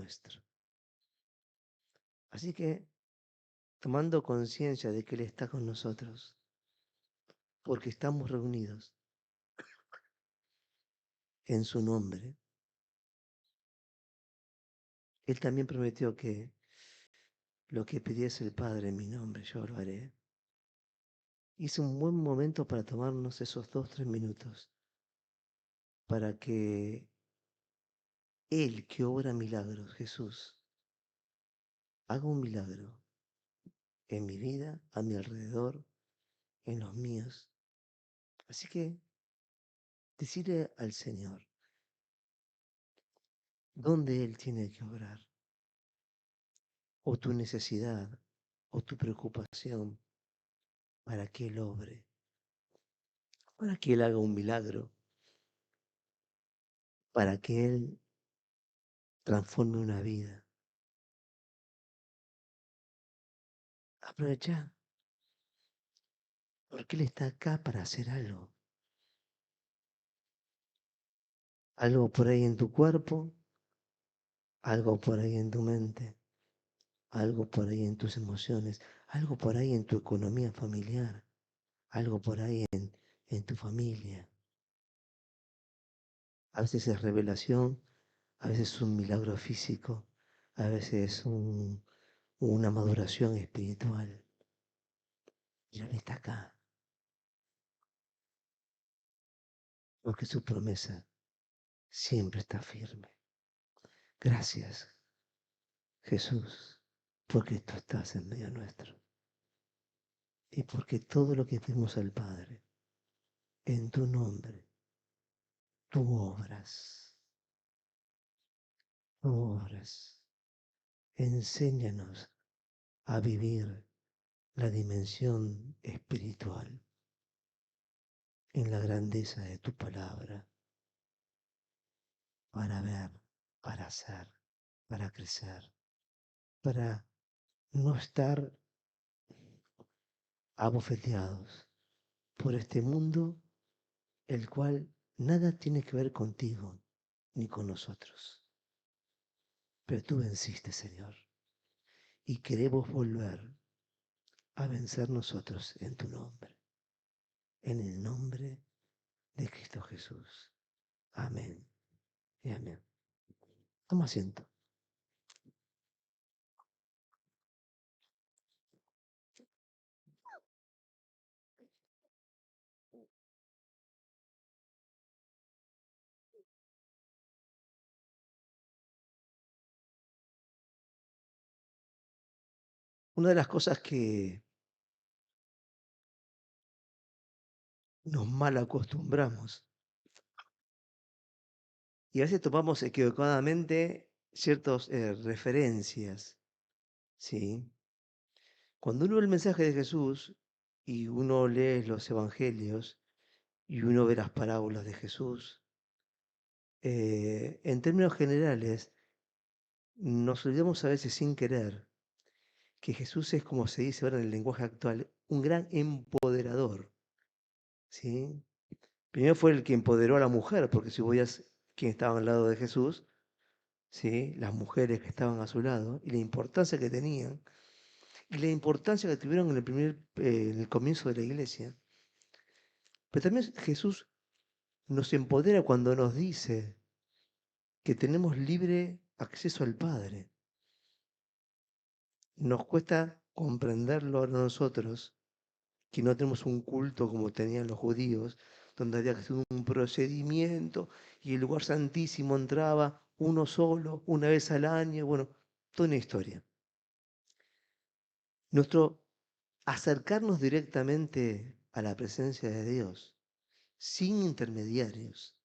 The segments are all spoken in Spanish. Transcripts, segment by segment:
nuestro. Así que, tomando conciencia de que Él está con nosotros, porque estamos reunidos en su nombre, Él también prometió que lo que pidiese el Padre en mi nombre, yo lo haré. Y es un buen momento para tomarnos esos 2, 3 minutos, para que Él que obra milagros, Jesús, haga un milagro en mi vida, a mi alrededor, en los míos. Así que decirle al Señor dónde Él tiene que obrar, o tu necesidad, o tu preocupación, para que Él obre, para que Él haga un milagro, para que Él transforme una vida. Aprovecha, porque Él está acá para hacer algo. Algo por ahí en tu cuerpo, algo por ahí en tu mente, algo por ahí en tus emociones, algo por ahí en tu economía familiar, algo por ahí en tu familia. A veces es revelación, a veces es un milagro físico, a veces es una maduración espiritual. Y Él está acá, porque su promesa siempre está firme. Gracias, Jesús, porque tú estás en medio nuestro. Y porque todo lo que pedimos al Padre, en tu nombre, tú obras, tú obras. Enséñanos a vivir la dimensión espiritual en la grandeza de tu palabra, para ver, para hacer, para crecer, para no estar abofeteados por este mundo, el cual nada tiene que ver contigo ni con nosotros. Pero tú venciste, Señor, y queremos volver a vencer nosotros en tu nombre, en el nombre de Cristo Jesús. Amén y amén. Toma asiento. Una de las cosas que nos mal acostumbramos y a veces tomamos equivocadamente ciertas referencias, ¿sí? Cuando uno ve el mensaje de Jesús y uno lee los evangelios y uno ve las parábolas de Jesús, en términos generales, nos olvidamos a veces sin querer que Jesús es, como se dice ahora en el lenguaje actual, un gran empoderador, ¿sí? Primero fue el que empoderó a la mujer, porque si veías quién estaba al lado de Jesús, ¿sí? Las mujeres que estaban a su lado, y la importancia que tenían, y la importancia que tuvieron en el comienzo de la iglesia. Pero también Jesús nos empodera cuando nos dice que tenemos libre acceso al Padre. Nos cuesta comprenderlo a nosotros, que no tenemos un culto como tenían los judíos, donde había que hacer un procedimiento y el lugar santísimo entraba uno solo, una vez al año, bueno, toda una historia. Nuestro acercarnos directamente a la presencia de Dios, sin intermediarios,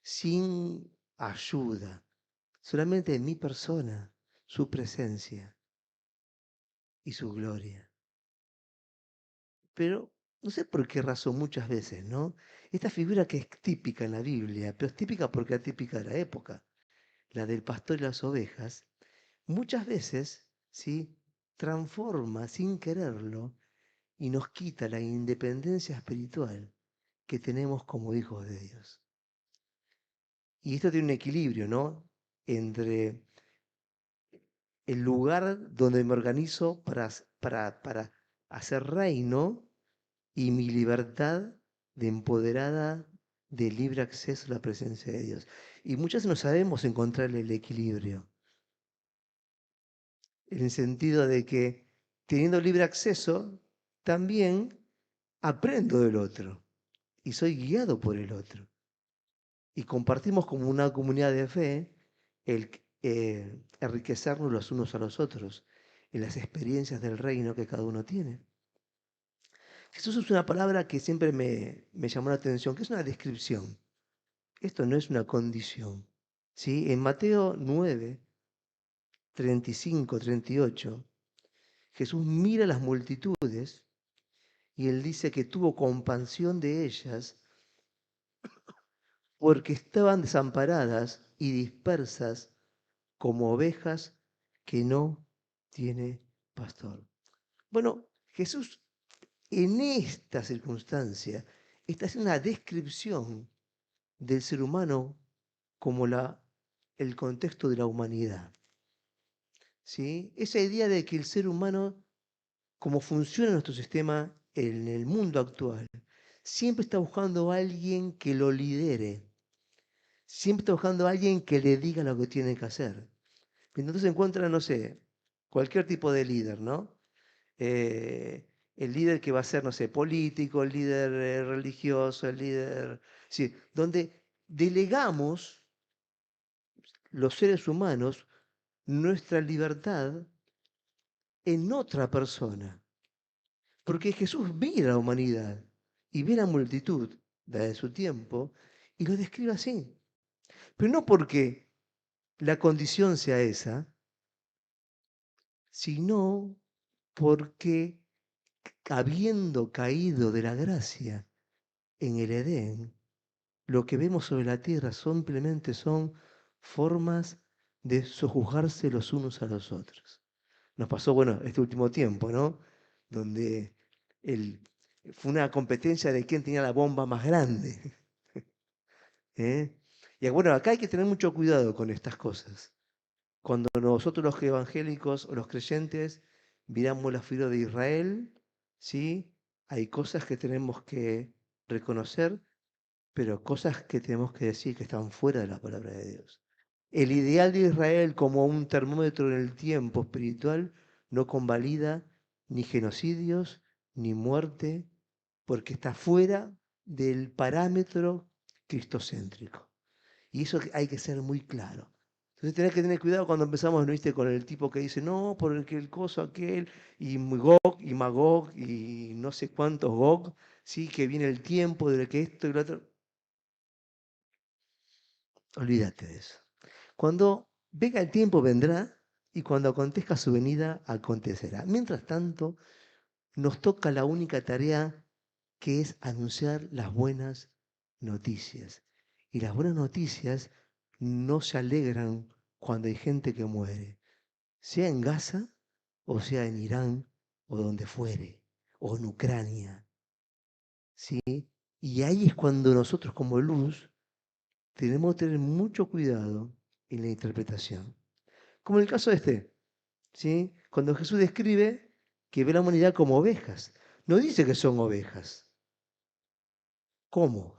sin ayuda, solamente en mi persona, su presencia y su gloria. Pero no sé por qué razón muchas veces, ¿no? Esta figura que es típica en la Biblia, pero es típica porque es típica de la época, la del pastor y las ovejas, muchas veces, ¿sí? Transforma sin quererlo y nos quita la independencia espiritual que tenemos como hijos de Dios. Y esto tiene un equilibrio, ¿no? Entre el lugar donde me organizo para hacer reino y mi libertad de empoderada de libre acceso a la presencia de Dios. Y muchas veces no sabemos encontrar el equilibrio, en el sentido de que teniendo libre acceso, también aprendo del otro y soy guiado por el otro. Y compartimos como una comunidad de fe el enriquecernos los unos a los otros en las experiencias del reino que cada uno tiene. Jesús es una palabra que siempre me llamó la atención, que es una descripción. Esto no es una condición. ¿Sí? En Mateo 9, 35, 38, Jesús mira las multitudes y él dice que tuvo compasión de ellas porque estaban desamparadas y dispersas como ovejas que no tiene pastor. Bueno, Jesús en esta circunstancia está haciendo una descripción del ser humano como el contexto de la humanidad. ¿Sí? Esa idea de que el ser humano, como funciona nuestro sistema en el mundo actual, siempre está buscando a alguien que lo lidere, siempre está buscando a alguien que le diga lo que tiene que hacer. Entonces se encuentra, no sé, cualquier tipo de líder, ¿no? El líder que va a ser, no sé, político, el líder religioso, el líder, sí, donde delegamos los seres humanos nuestra libertad en otra persona. Porque Jesús ve la humanidad y ve la multitud de su tiempo y lo describe así. Pero no porque la condición sea esa, sino porque habiendo caído de la gracia en el Edén, lo que vemos sobre la tierra simplemente son formas de sojuzgarse los unos a los otros. Nos pasó, bueno, este último tiempo, ¿no? Donde el, fue una competencia de quién tenía la bomba más grande. ¿Eh? Y bueno, acá hay que tener mucho cuidado con estas cosas. Cuando nosotros los evangélicos o los creyentes miramos la figura de Israel, ¿sí? Hay cosas que tenemos que reconocer, pero cosas que tenemos que decir que están fuera de la palabra de Dios. El ideal de Israel como un termómetro en el tiempo espiritual no convalida ni genocidios ni muerte, porque está fuera del parámetro cristocéntrico. Y eso hay que ser muy claro. Entonces tenés que tener cuidado cuando empezamos, ¿no viste? Con el tipo que dice, no, por el coso aquel, y Gog y Magog, y no sé cuántos Gog, sí, que viene el tiempo de que esto y lo otro. Olvídate de eso. Cuando venga el tiempo vendrá, y cuando acontezca su venida, acontecerá. Mientras tanto, nos toca la única tarea que es anunciar las buenas noticias. Y las buenas noticias no se alegran cuando hay gente que muere, sea en Gaza o sea en Irán o donde fuere, o en Ucrania. ¿Sí? Y ahí es cuando nosotros como luz tenemos que tener mucho cuidado en la interpretación. Como en el caso este, ¿sí? Cuando Jesús describe que ve la humanidad como ovejas, no dice que son ovejas. ¿Cómo?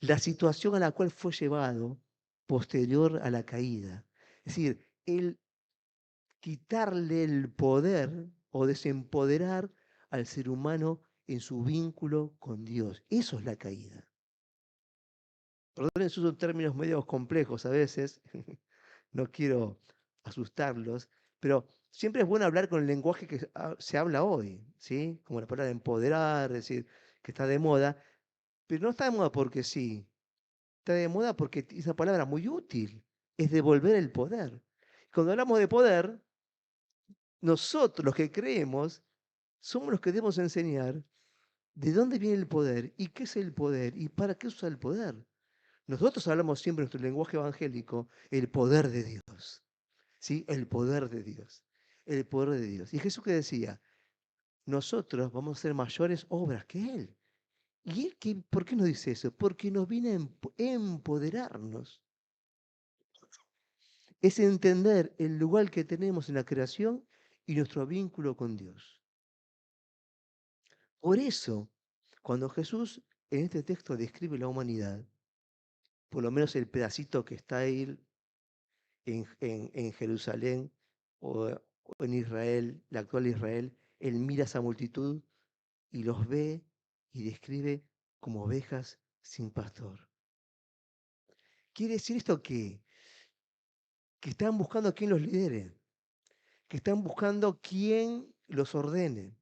La situación a la cual fue llevado posterior a la caída. Es decir, el quitarle el poder o desempoderar al ser humano en su vínculo con Dios. Eso es la caída. Perdonen, esos son términos medios complejos a veces, no quiero asustarlos, pero siempre es bueno hablar con el lenguaje que se habla hoy, ¿sí? Como la palabra empoderar, es decir, que está de moda, pero no está de moda porque sí, está de moda porque esa palabra muy útil, es devolver el poder. Cuando hablamos de poder, nosotros los que creemos somos los que debemos enseñar de dónde viene el poder y qué es el poder y para qué usa el poder. Nosotros hablamos siempre en nuestro lenguaje evangélico el poder de Dios, ¿sí? El poder de Dios, el poder de Dios. Y Jesús que decía, nosotros vamos a hacer mayores obras que Él. ¿Y Él por qué nos dice eso? Porque nos viene a empoderarnos. es entender el lugar que tenemos en la creación y nuestro vínculo con Dios. Por eso, cuando Jesús en este texto describe la humanidad, por lo menos el pedacito que está ahí en Jerusalén o en Israel, la actual Israel, él mira a esa multitud y los ve y describe como ovejas sin pastor. ¿Quiere decir esto que están buscando quién los lidere, que están buscando quién los ordene,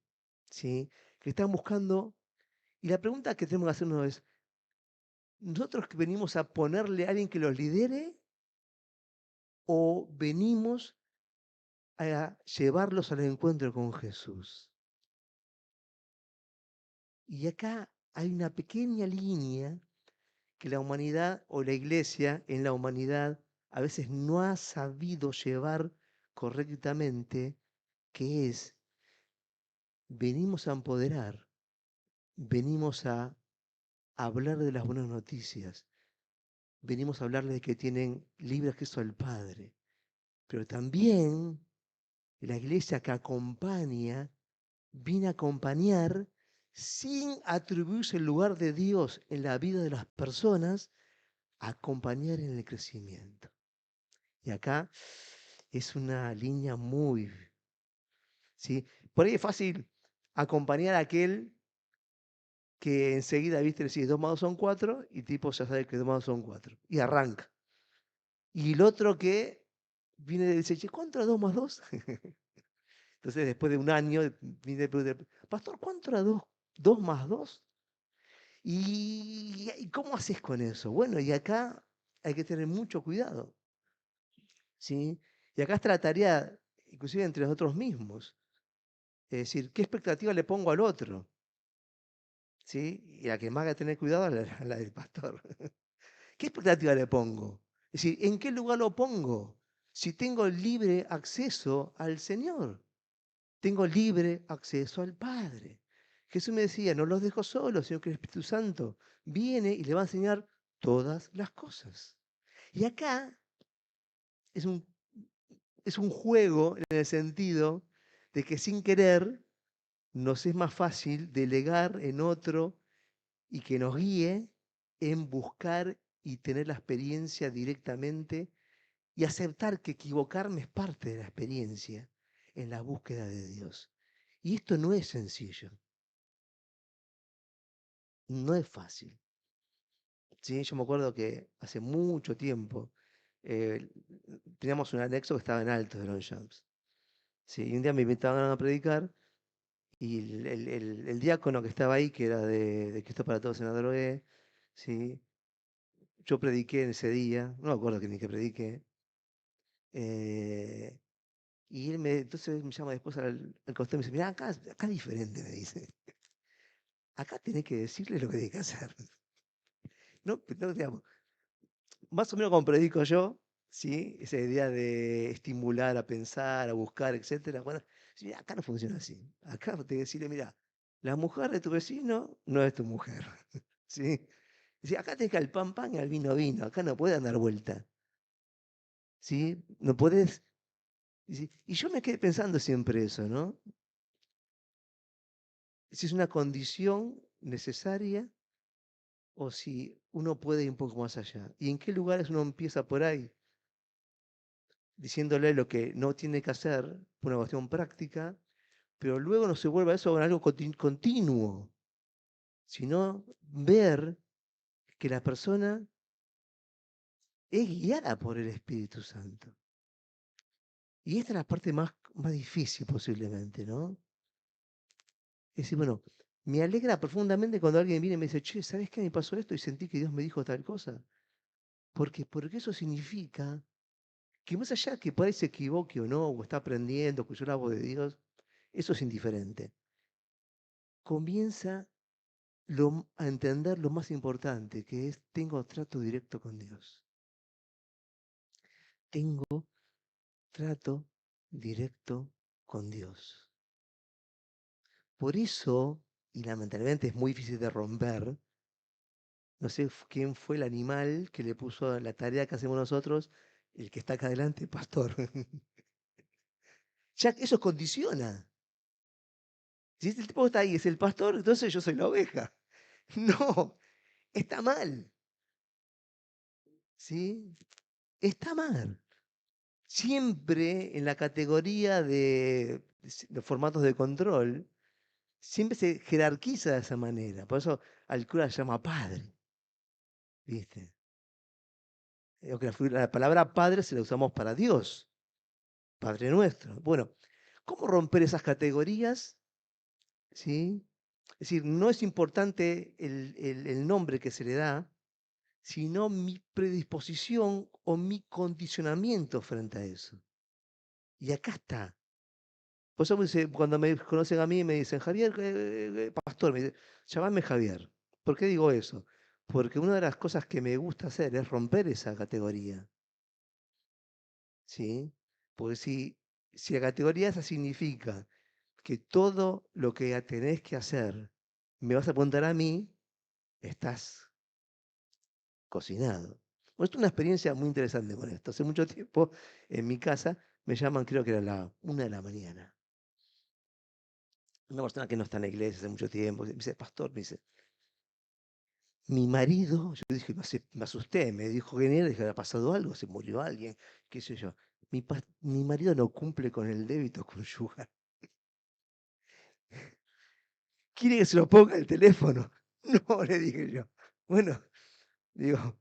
¿sí? Que están buscando... Y la pregunta que tenemos que hacernos es, ¿nosotros que venimos a ponerle a alguien que los lidere o venimos a llevarlos al encuentro con Jesús? Y acá hay una pequeña línea que la humanidad o la iglesia en la humanidad a veces no ha sabido llevar correctamente, que es, venimos a empoderar, venimos a hablar de las buenas noticias, venimos a hablarles de que tienen libre acceso al Padre, pero también la iglesia que acompaña, viene a acompañar sin atribuirse el lugar de Dios en la vida de las personas, a acompañar en el crecimiento. Y acá es una línea muy, ¿sí? Por ahí es fácil acompañar a aquel que enseguida, viste, le decís 2 más 2 son 4 y tipo ya sabe que 2 más 2 son 4 y arranca. Y el otro que viene y dice, che, ¿cuánto era 2 más 2? Entonces después de un año viene y pregunta, pastor, ¿cuánto era 2 más 2? ¿Y cómo haces con eso? Bueno, y acá hay que tener mucho cuidado, ¿sí? Y acá está la tarea, inclusive entre nosotros mismos. Es decir, ¿qué expectativa le pongo al otro? ¿Sí? Y la que más hay que tener cuidado es la del pastor. ¿Qué expectativa le pongo? Es decir, ¿en qué lugar lo pongo? Si tengo libre acceso al Señor, tengo libre acceso al Padre. Jesús me decía, no los dejo solos, sino que el Espíritu Santo viene y le va a enseñar todas las cosas. Y acá es un, es un juego en el sentido de que sin querer nos es más fácil delegar en otro y que nos guíe en buscar y tener la experiencia directamente y aceptar que equivocarme es parte de la experiencia en la búsqueda de Dios. Y esto no es sencillo, no es fácil. ¿Sí? Yo me acuerdo que hace mucho tiempo eh, teníamos un anexo que estaba en Alto de Longchamps. ¿Sí? Y un día me invitaban a predicar y el diácono que estaba ahí, que era de Cristo para Todos en Adrogué, ¿sí? Yo prediqué en ese día, no me acuerdo que ni que prediqué. eh, y entonces me llama después al costado y me dice, mira, acá es diferente, me dice. Acá tenés que decirle lo que tenés que hacer. No, no, digamos, más o menos como predico yo, ¿sí? Esa idea de estimular a pensar, a buscar, etcétera. Bueno, sí, mira, acá no funciona así. Acá tenés que decirle, mira, la mujer de tu vecino no es tu mujer. ¿Sí? Dice, acá tenés que al pan pan y al vino vino. Acá no puede dar vuelta. ¿Sí? No podés. Y yo me quedé pensando siempre eso, ¿no? Si es una condición necesaria o si uno puede ir un poco más allá. ¿Y en qué lugares uno empieza por ahí? Diciéndole lo que no tiene que hacer por una cuestión práctica, pero luego no se vuelva eso en algo continuo, sino ver que la persona es guiada por el Espíritu Santo. Y esta es la parte más difícil posiblemente, ¿no? Es decir, bueno, me alegra profundamente cuando alguien viene y me dice, che, ¿sabes qué me pasó esto? Y sentí que Dios me dijo tal cosa. Porque eso significa que más allá que por ahí se equivoque o no, o está aprendiendo, escuchó la voz de Dios, eso es indiferente. Comienza a entender lo más importante, que es, tengo trato directo con Dios. Tengo trato directo con Dios. Por eso, y lamentablemente es muy difícil de romper, no sé quién fue el animal que le puso la tarea que hacemos nosotros, el que está acá adelante, pastor. Ya eso condiciona. Si el tipo que está ahí es el pastor, entonces yo soy la oveja. No, está mal. ¿Sí? Está mal. Siempre en la categoría de los formatos de control, siempre se jerarquiza de esa manera. Por eso al cura se llama padre. ¿Viste? Aunque la palabra padre se la usamos para Dios, Padre nuestro. Bueno, ¿cómo romper esas categorías? ¿Sí? Es decir, no es importante el nombre que se le da, sino mi predisposición o mi condicionamiento frente a eso. Y acá está. Por eso cuando me conocen a mí me dicen, Javier, pastor, me dice, llamame Javier. ¿Por qué digo eso? Porque una de las cosas que me gusta hacer es romper esa categoría. ¿Sí? Porque si la categoría esa significa que todo lo que tenés que hacer me vas a apuntar a mí, estás cocinado. Bueno, esto es una experiencia muy interesante con esto. Hace mucho tiempo en mi casa me llaman, creo que era la 1 de la mañana. Una persona que no está en la iglesia hace mucho tiempo. Me dice, pastor, me dice, mi marido, yo dije, me asusté, me dijo que le ha pasado algo, se murió alguien, qué sé yo. Mi marido no cumple con el débito conyugal. ¿Quiere que se lo ponga el teléfono? No, le dije yo. Bueno, digo,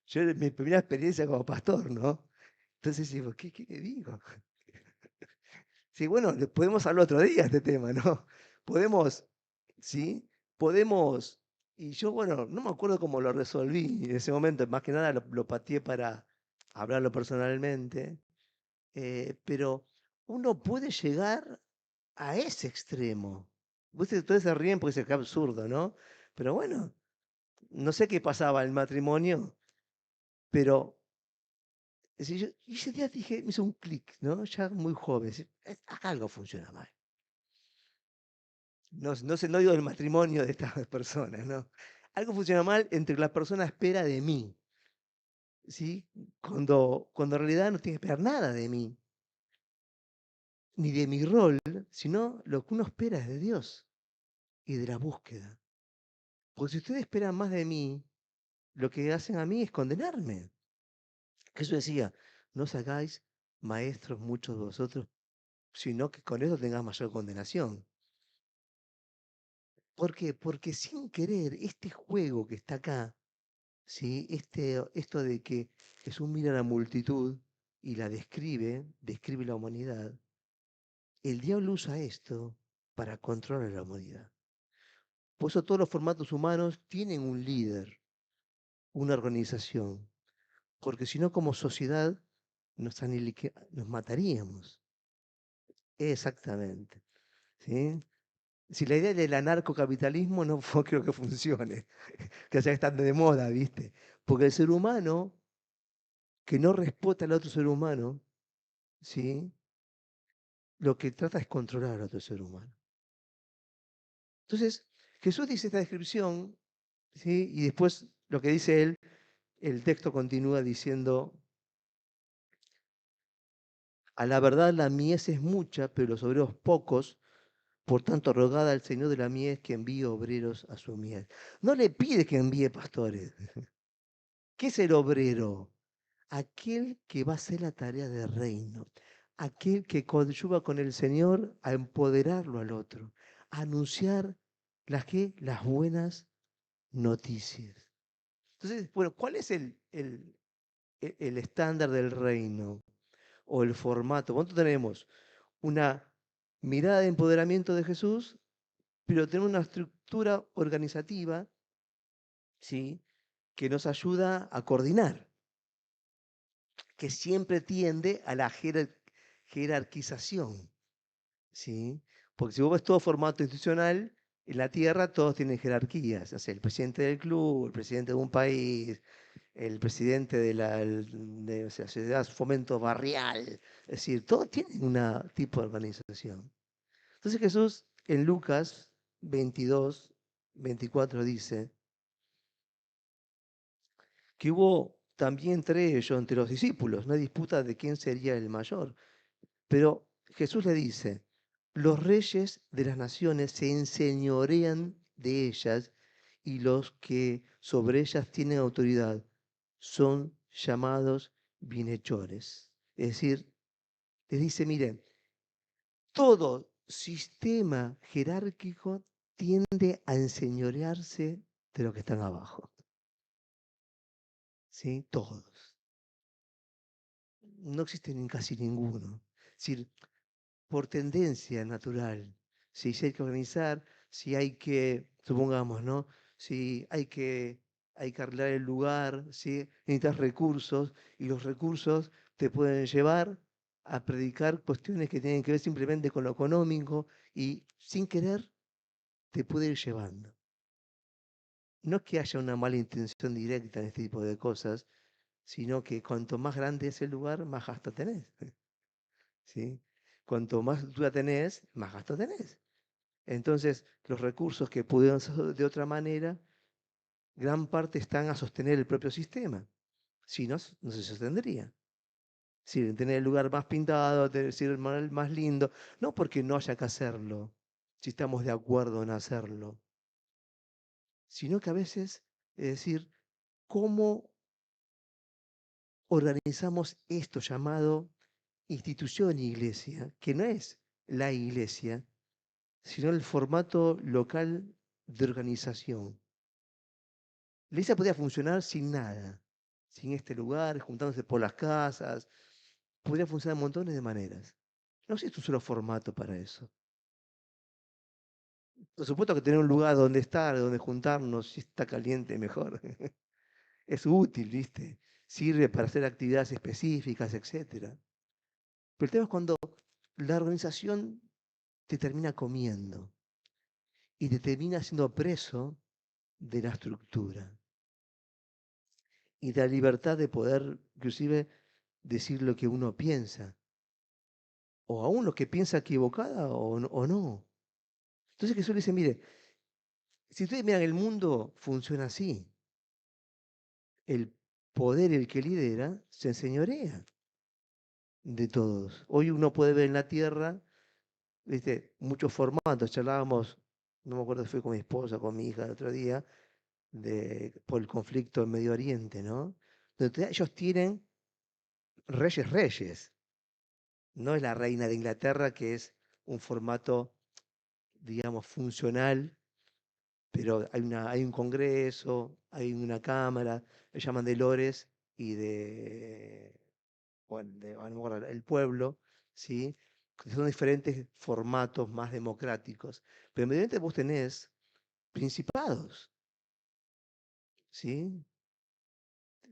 yo era mi primera experiencia como pastor, ¿no? Entonces digo, ¿qué le digo? Sí, bueno, podemos hablar otro día de este tema, ¿no? Podemos, ¿sí? Podemos, y yo, bueno, no me acuerdo cómo lo resolví en ese momento, más que nada lo pateé para hablarlo personalmente, pero uno puede llegar a ese extremo. Ustedes se ríen porque es absurdo, ¿no? Pero bueno, no sé qué pasaba en el matrimonio, pero y ese día dije, me hizo un clic, ¿no? Ya muy joven, acá algo funciona mal. No digo del matrimonio de estas personas, ¿no? Algo funciona mal entre la persona espera de mí, ¿sí? Cuando en realidad no tiene que esperar nada de mí, ni de mi rol, sino lo que uno espera es de Dios y de la búsqueda. Porque si ustedes esperan más de mí, lo que hacen a mí es condenarme. Jesús decía, no os hagáis maestros muchos de vosotros, sino que con eso tengas mayor condenación. ¿Por qué? Porque sin querer, este juego que está acá, ¿sí? Esto de que Jesús mira a la multitud y la describe la humanidad, el diablo usa esto para controlar a la humanidad. Por eso todos los formatos humanos tienen un líder, una organización, porque si no como sociedad nos mataríamos. Exactamente. ¿Sí? Si la idea del anarcocapitalismo no creo que funcione, que ya está de moda, ¿viste? Porque el ser humano que no respeta al otro ser humano, ¿sí? Lo que trata es controlar al otro ser humano. Entonces, Jesús dice esta descripción, ¿sí? Y después lo que dice él, el texto continúa diciendo, a la verdad la mies es mucha, pero los obreros pocos, por tanto rogad al Señor de la mies que envíe obreros a su mies. No le pide que envíe pastores. ¿Qué es el obrero? Aquel que va a hacer la tarea del reino, aquel que coadyuva con el Señor a empoderarlo al otro, a anunciar las buenas noticias. Entonces, bueno, ¿cuál es el estándar del reino o el formato? ¿Cuánto tenemos? Una mirada de empoderamiento de Jesús, pero tenemos una estructura organizativa, ¿sí? Que nos ayuda a coordinar, que siempre tiende a la jerarquización, ¿sí? Porque si vos ves todo formato institucional, en la tierra todos tienen jerarquías, o sea, el presidente del club, el presidente de un país, el presidente de la sociedad fomento barrial, es decir, todos tienen un tipo de organización. Entonces Jesús en Lucas 22, 24 dice que hubo también entre ellos, entre los discípulos, una disputa de quién sería el mayor. Pero Jesús le dice, los reyes de las naciones se enseñorean de ellas y los que sobre ellas tienen autoridad son llamados bienhechores. Es decir, les dice, miren, todo sistema jerárquico tiende a enseñorearse de los que están abajo. ¿Sí? Todos. No existe casi ninguno. Es decir, por tendencia natural, si hay que organizar, si hay que, supongamos, ¿no? Si hay que arreglar el lugar, si necesitas recursos, y los recursos te pueden llevar a predicar cuestiones que tienen que ver simplemente con lo económico y sin querer te puede ir llevando. No es que haya una mala intención directa en este tipo de cosas, sino que cuanto más grande es el lugar, más gasto tenés. ¿Sí? Cuanto más altura tenés, más gasto tenés. Entonces, los recursos que pudieron ser de otra manera, gran parte están a sostener el propio sistema. Si no, no se sostendría. Si tener el lugar más pintado, decir el más lindo, no porque no haya que hacerlo, si estamos de acuerdo en hacerlo, sino que a veces, es decir, cómo organizamos esto llamado institución iglesia, que no es la iglesia, sino el formato local de organización. La iglesia podría funcionar sin nada, sin este lugar, juntándose por las casas. Podría funcionar de montones de maneras. No existe un solo formato para eso. Por supuesto que tener un lugar donde estar, donde juntarnos, si está caliente, mejor. Es útil, ¿viste? Sirve para hacer actividades específicas, etcétera. Pero el tema es cuando la organización te termina comiendo y te termina siendo preso de la estructura y de la libertad de poder, inclusive, decir lo que uno piensa, o aún lo que piensa equivocada o no. Entonces Jesús le dice, mire, si ustedes miran el mundo funciona así, el poder, el que lidera, se enseñorea de todos. Hoy uno puede ver en la tierra, ¿viste? Muchos formatos, charlábamos, no me acuerdo si fue con mi esposa, con mi hija el otro día, por el conflicto en Medio Oriente, ¿no? Donde ellos tienen reyes. No es la reina de Inglaterra, que es un formato, digamos, funcional, pero hay un congreso, hay una cámara, le llaman de Lores y bueno, a lo mejor el pueblo, ¿sí? Que son diferentes formatos más democráticos. Pero mediante vos tenés principados, ¿sí?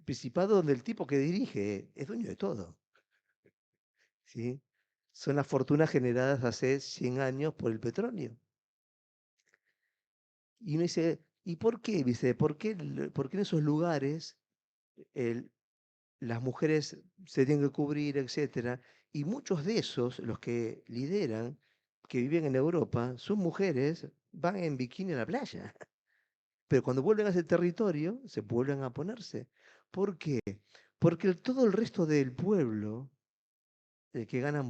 Principado donde el tipo que dirige es dueño de todo, ¿sí? Son las fortunas generadas hace 100 años por el petróleo. Y uno dice, ¿y por qué? Dice, por qué en esos lugares el- las mujeres se tienen que cubrir, etcétera? Y muchos de esos, los que lideran, que viven en Europa, son mujeres, van en bikini a la playa. Pero cuando vuelven a ese territorio, se vuelven a ponerse. ¿Por qué? Porque todo el resto del pueblo, el que gana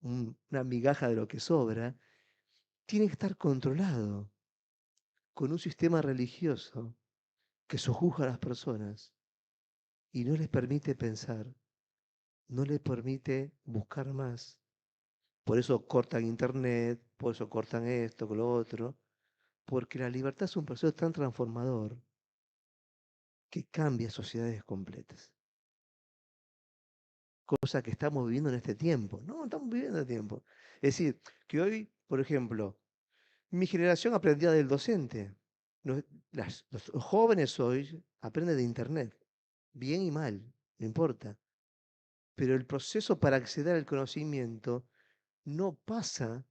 una migaja de lo que sobra, tiene que estar controlado con un sistema religioso que sojuzga a las personas y no les permite pensar, no les permite buscar más. Por eso cortan internet, por eso cortan esto, con lo otro, porque la libertad es un proceso tan transformador que cambia sociedades completas. Cosa que estamos viviendo en este tiempo. No, estamos viviendo en este tiempo. Es decir, que hoy, por ejemplo, mi generación aprendía del docente. Los jóvenes hoy aprenden de internet, bien y mal, no importa. Pero el proceso para acceder al conocimiento no pasa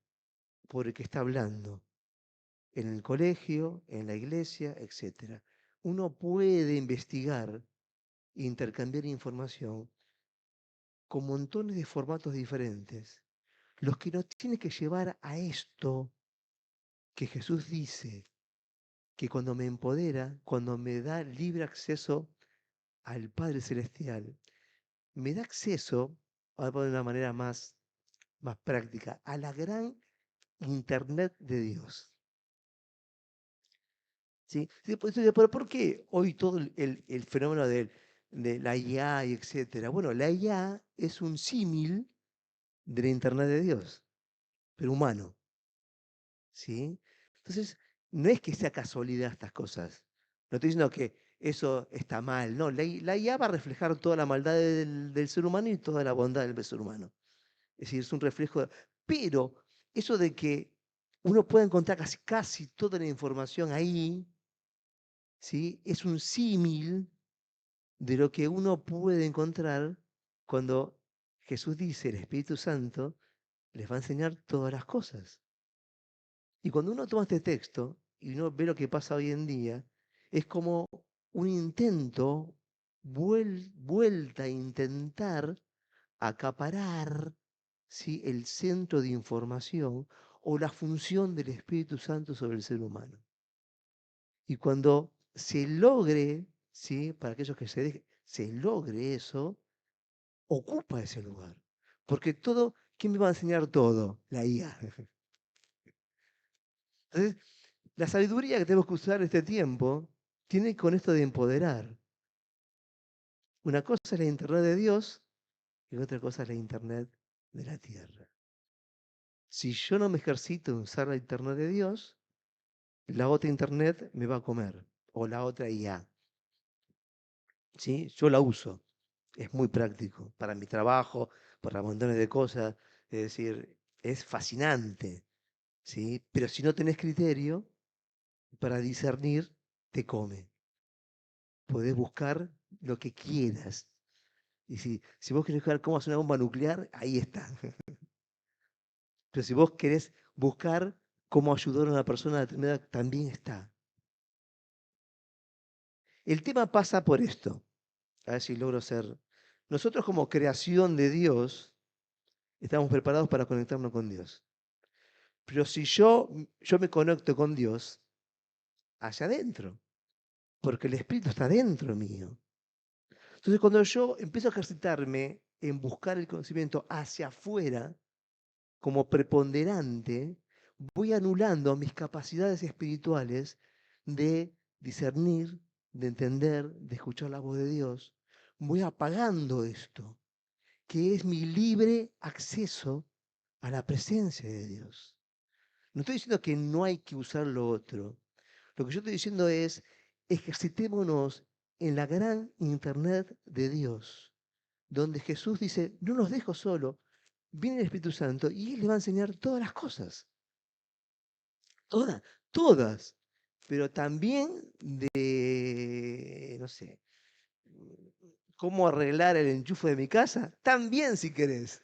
por el que está hablando, en el colegio, en la iglesia, etcétera. Uno puede investigar e intercambiar información con montones de formatos diferentes, los que nos tiene que llevar a esto que Jesús dice, que cuando me empodera, cuando me da libre acceso al Padre Celestial, me da acceso, a poner de una manera más práctica, a la gran Internet de Dios. ¿Sí? Sí, pues, pero ¿por qué hoy todo el fenómeno de la IA y etcétera? Bueno, la IA es un símil de la Internet de Dios, pero humano. ¿Sí? Entonces, no es que sea casualidad estas cosas. No estoy diciendo que eso está mal. No, la IA va a reflejar toda la maldad del ser humano y toda la bondad del ser humano. Es decir, es un reflejo. Pero eso de que uno pueda encontrar casi toda la información ahí, ¿sí? Es un símil de lo que uno puede encontrar cuando Jesús dice, el Espíritu Santo les va a enseñar todas las cosas. Y cuando uno toma este texto y uno ve lo que pasa hoy en día, es como un intento, vuelta a intentar acaparar, ¿sí?, el centro de información o la función del Espíritu Santo sobre el ser humano. Y cuando se logre, ¿sí?, para aquellos que se logre eso, ocupa ese lugar. Porque todo, ¿quién me va a enseñar todo? La IA. Entonces, la sabiduría que tenemos que usar en este tiempo tiene con esto de empoderar. Una cosa es la Internet de Dios y otra cosa es la Internet de la tierra. Si yo no me ejercito en usar la Internet de Dios, la otra Internet me va a comer o la otra IA. ¿Sí? Yo la uso. Es muy práctico para mi trabajo, para montones de cosas. Es decir, es fascinante. ¿Sí? Pero si no tenés criterio para discernir, te come. Podés buscar lo que quieras. Y si vos querés buscar cómo hacer una bomba nuclear, ahí está. Pero si vos querés buscar cómo ayudar a una persona determinada, también está. El tema pasa por esto. A ver si logro ser. Nosotros como creación de Dios, estamos preparados para conectarnos con Dios. Pero si yo me conecto con Dios, hacia adentro, porque el Espíritu está dentro mío. Entonces cuando yo empiezo a ejercitarme en buscar el conocimiento hacia afuera, como preponderante, voy anulando mis capacidades espirituales de discernir, de entender, de escuchar la voz de Dios. Voy apagando esto, que es mi libre acceso a la presencia de Dios. No estoy diciendo que no hay que usar lo otro. Lo que yo estoy diciendo es, ejercitémonos en la gran Internet de Dios, donde Jesús dice, no los dejo solo, viene el Espíritu Santo y Él le va a enseñar todas las cosas. Todas, todas. Pero también de, no sé, cómo arreglar el enchufe de mi casa, también si querés.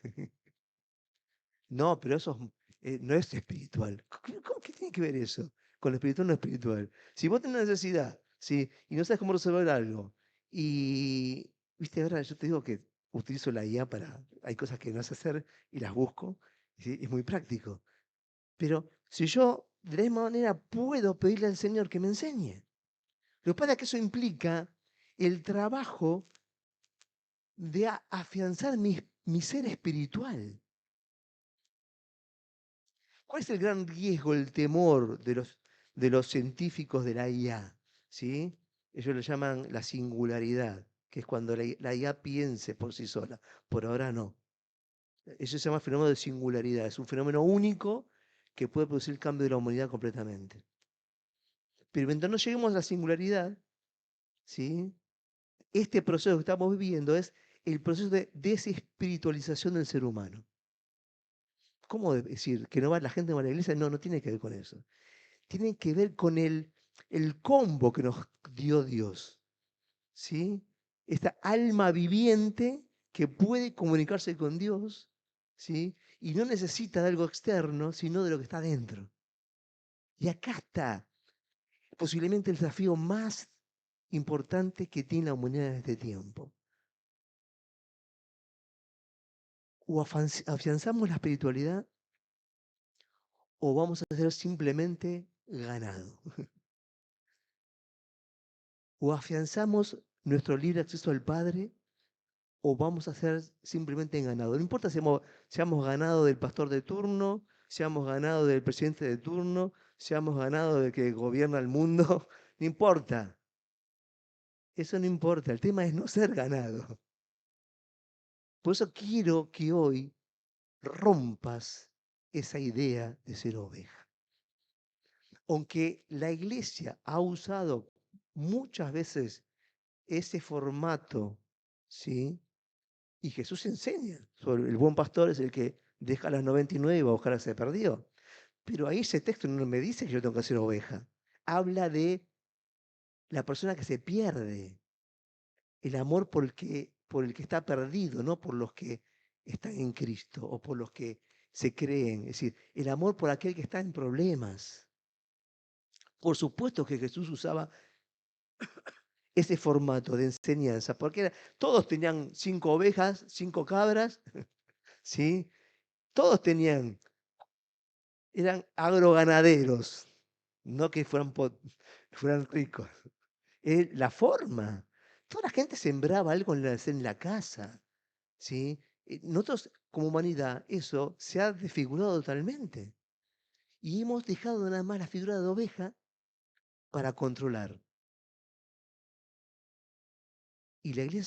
No, pero eso no es espiritual. ¿Qué tiene que ver eso con lo espiritual no espiritual? Si vos tenés una necesidad, ¿sí?, y no sabes cómo resolver algo, y, viste, ahora yo te digo que utilizo la IA para, hay cosas que no sé hacer y las busco, ¿sí? Es muy práctico. Pero si yo de la misma manera puedo pedirle al Señor que me enseñe. Lo que pasa es que eso implica el trabajo de afianzar mi ser espiritual. ¿Cuál es el gran riesgo, el temor de los científicos de la IA? ¿Sí? Ellos lo llaman la singularidad, que es cuando la IA piense por sí sola. Por ahora no. Eso se llama fenómeno de singularidad. Es un fenómeno único que puede producir el cambio de la humanidad completamente. Pero mientras no lleguemos a la singularidad, ¿sí?, este proceso que estamos viviendo es el proceso de desespiritualización del ser humano. ¿Cómo decir que la gente no va a la iglesia? No, no tiene que ver con eso. Tiene que ver con el combo que nos dio Dios, ¿sí? Esta alma viviente que puede comunicarse con Dios, ¿sí? Y no necesita de algo externo, sino de lo que está dentro. Y acá está posiblemente el desafío más importante que tiene la humanidad en este tiempo. O afianzamos la espiritualidad o vamos a ser simplemente ganado. O afianzamos nuestro libre acceso al Padre o vamos a ser simplemente enganados. No importa si seamos ganado del pastor de turno, seamos ganado del presidente de turno, seamos ganado del que gobierna el mundo, no importa. Eso no importa, el tema es no ser ganado. Por eso quiero que hoy rompas esa idea de ser oveja. Aunque la iglesia ha usado muchas veces ese formato, ¿sí? Y Jesús enseña sobre el buen pastor es el que deja las 99 y va a buscar a ese perdido. Pero ahí ese texto no me dice que yo tengo que ser oveja. Habla de la persona que se pierde, el amor por el que está perdido, no por los que están en Cristo o por los que se creen. Es decir, el amor por aquel que está en problemas. Por supuesto que Jesús usaba ese formato de enseñanza, porque todos tenían 5 ovejas, 5 cabras, ¿sí? Todos eran agroganaderos, no que fueran ricos. La forma. Toda la gente sembraba algo en la casa, ¿sí? Nosotros, como humanidad, eso se ha desfigurado totalmente. Y hemos dejado nada más la figura de oveja para controlar. Y la iglesia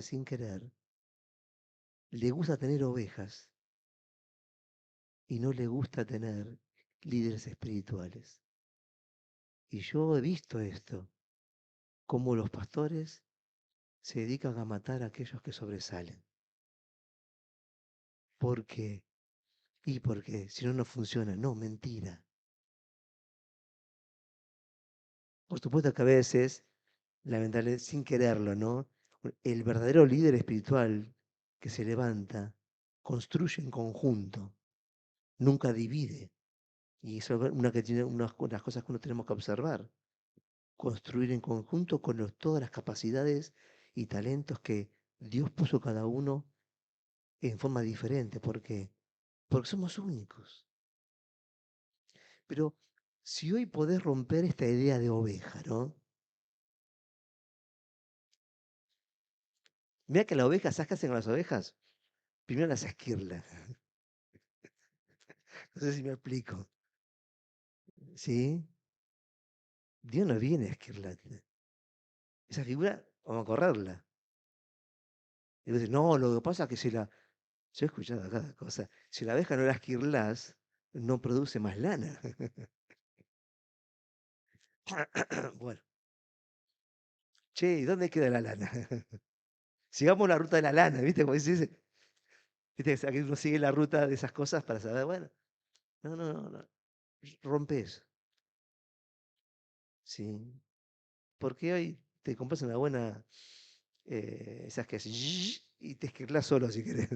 sin querer, le gusta tener ovejas y no le gusta tener líderes espirituales. Y yo he visto esto, cómo los pastores se dedican a matar a aquellos que sobresalen. ¿Por qué? Y porque si no, no funciona. No, mentira. Por supuesto que a veces, lamentablemente, sin quererlo, ¿no? El verdadero líder espiritual que se levanta, construye en conjunto, nunca divide. Y eso es una que tiene unas cosas que uno tenemos que observar. Construir en conjunto con todas las capacidades y talentos que Dios puso cada uno en forma diferente. ¿Por qué? Porque somos únicos. Pero si hoy podés romper esta idea de oveja, ¿no? Mira que las ovejas, ¿sabes qué hacen con las ovejas? Primero las esquirlan. No sé si me explico. ¿Sí? Dios no viene a esquirlar. Esa figura, vamos a correrla. Y vos decís, no, lo que pasa es que si la. Yo he escuchado cada cosa. Si la abeja no la esquirlás, no produce más lana. Bueno, che, ¿y dónde queda la lana? Sigamos la ruta de la lana, ¿viste? Como dice, ¿viste? Que uno sigue la ruta de esas cosas para saber, bueno, no. Rompe eso. Sí. Porque hoy te compras una buena, esas que hacen y te esquirlas solo si querés.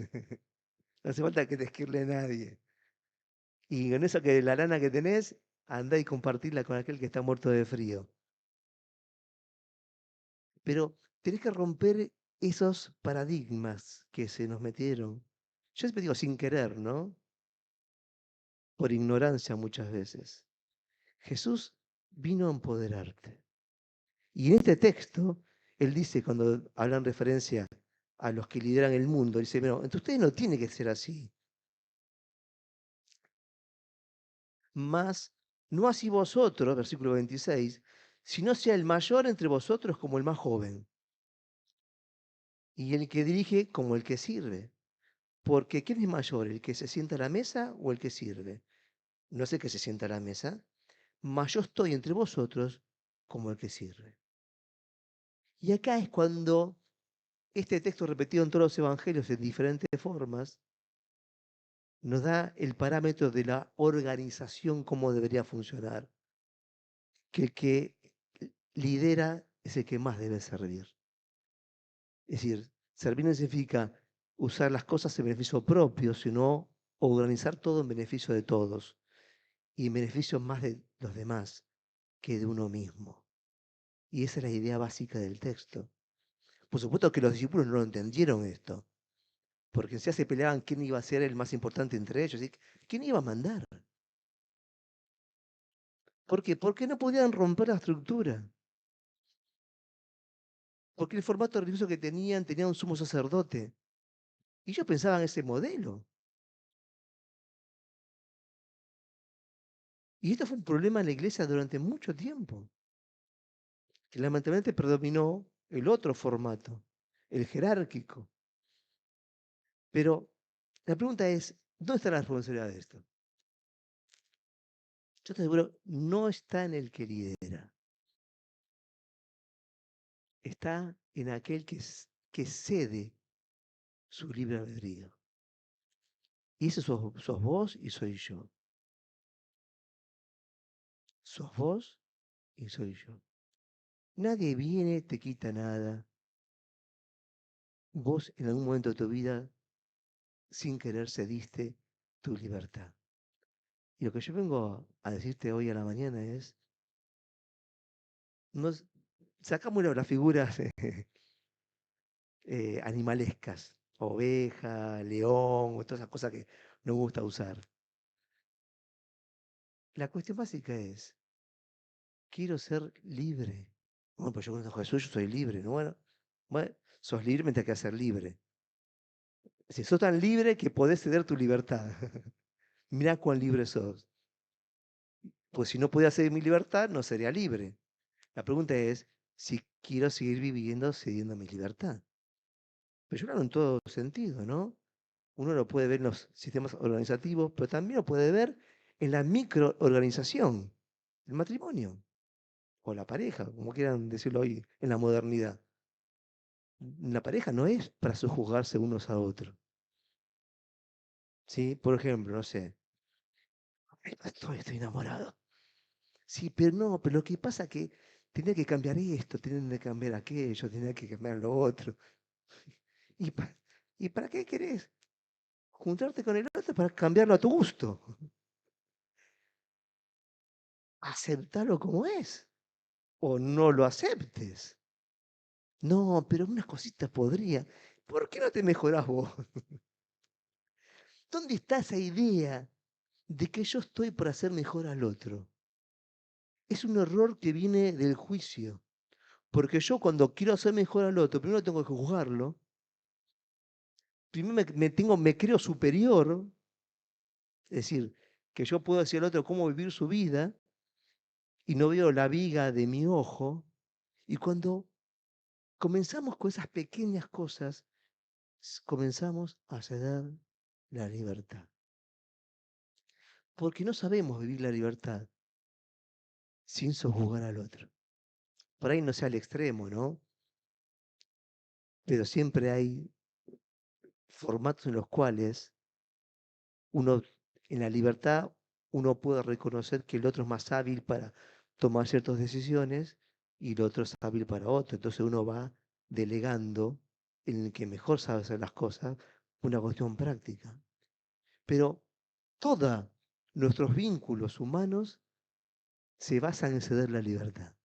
No hace falta que te esquirle nadie. Y con eso que la lana que tenés, andá y compartirla con aquel que está muerto de frío. Pero tenés que romper esos paradigmas que se nos metieron. Yo siempre digo sin querer, ¿no? Por ignorancia muchas veces. Jesús vino a empoderarte. Y en este texto, él dice, cuando hablan referencia a los que lideran el mundo, dice, bueno, entre ustedes no tiene que ser así. Mas, no así vosotros, versículo 26, sino sea el mayor entre vosotros como el más joven, y el que dirige como el que sirve. Porque ¿quién es mayor, el que se sienta a la mesa o el que sirve? No sé el que se sienta a la mesa, mas yo estoy entre vosotros como el que sirve. Y acá es cuando este texto repetido en todos los evangelios en diferentes formas nos da el parámetro de la organización, cómo debería funcionar. Que el que lidera es el que más debe servir. Es decir, servir no significa usar las cosas en beneficio propio, sino organizar todo en beneficio de todos y en beneficio más de los demás que de uno mismo. Y esa es la idea básica del texto. Por supuesto que los discípulos no lo entendieron esto, porque ya se peleaban quién iba a ser el más importante entre ellos, y quién iba a mandar. ¿Por qué? Porque no podían romper la estructura. Porque el formato religioso que tenían tenía un sumo sacerdote. Y ellos pensaban en ese modelo. Y esto fue un problema en la iglesia durante mucho tiempo. Que lamentablemente predominó el otro formato, el jerárquico. Pero la pregunta es, ¿dónde está la responsabilidad de esto? Yo te aseguro, no está en el que lidera. Está en aquel que cede su libre albedrío. Y eso sos vos y soy yo. Sos vos y soy yo. Nadie viene, te quita nada. Vos en algún momento de tu vida, sin querer, cediste tu libertad. Y lo que yo vengo a decirte hoy a la mañana es, nos, sacamos las figuras animalescas, oveja, león, todas esas cosas que nos gusta usar. La cuestión básica es, quiero ser libre. Bueno, pues yo conozco a Jesús, yo soy libre, ¿no? Bueno, sos libre mientras que ser libre. Si sos tan libre que podés ceder tu libertad. Mirá cuán libre sos. Pues si no pudiera ceder mi libertad, no sería libre. La pregunta es si quiero seguir viviendo cediendo mi libertad. Pero yo lo hablo en todo sentido, ¿no? Uno lo puede ver en los sistemas organizativos, pero también lo puede ver en la microorganización, el matrimonio o la pareja, como quieran decirlo hoy en la modernidad. La pareja no es para sojuzgarse unos a otros. ¿Sí? Por ejemplo, no sé, estoy enamorado. Sí, pero no, pero lo que pasa es que tenía que cambiar esto, tenía que cambiar aquello, tenía que cambiar lo otro. ¿Y, ¿y para qué querés juntarte con el otro para cambiarlo a tu gusto? Aceptarlo como es o no lo aceptes. No, pero unas cositas podría. ¿Por qué no te mejorás vos? ¿Dónde está esa idea de que yo estoy para hacer mejor al otro? Es un error que viene del juicio. Porque yo cuando quiero hacer mejor al otro, primero tengo que juzgarlo. Primero me creo superior. Es decir, que yo puedo decir al otro cómo vivir su vida y no veo la viga de mi ojo. Y cuando comenzamos con esas pequeñas cosas, comenzamos a ceder la libertad. Porque no sabemos vivir la libertad sin sojuzgar al otro. Por ahí no sea el extremo, ¿no? Pero siempre hay formatos en los cuales uno, en la libertad, uno puede reconocer que el otro es más hábil para tomar ciertas decisiones y el otro es hábil para otro. Entonces uno va delegando en el que mejor sabe hacer las cosas, una cuestión práctica. Pero todos nuestros vínculos humanos se basan en ceder la libertad.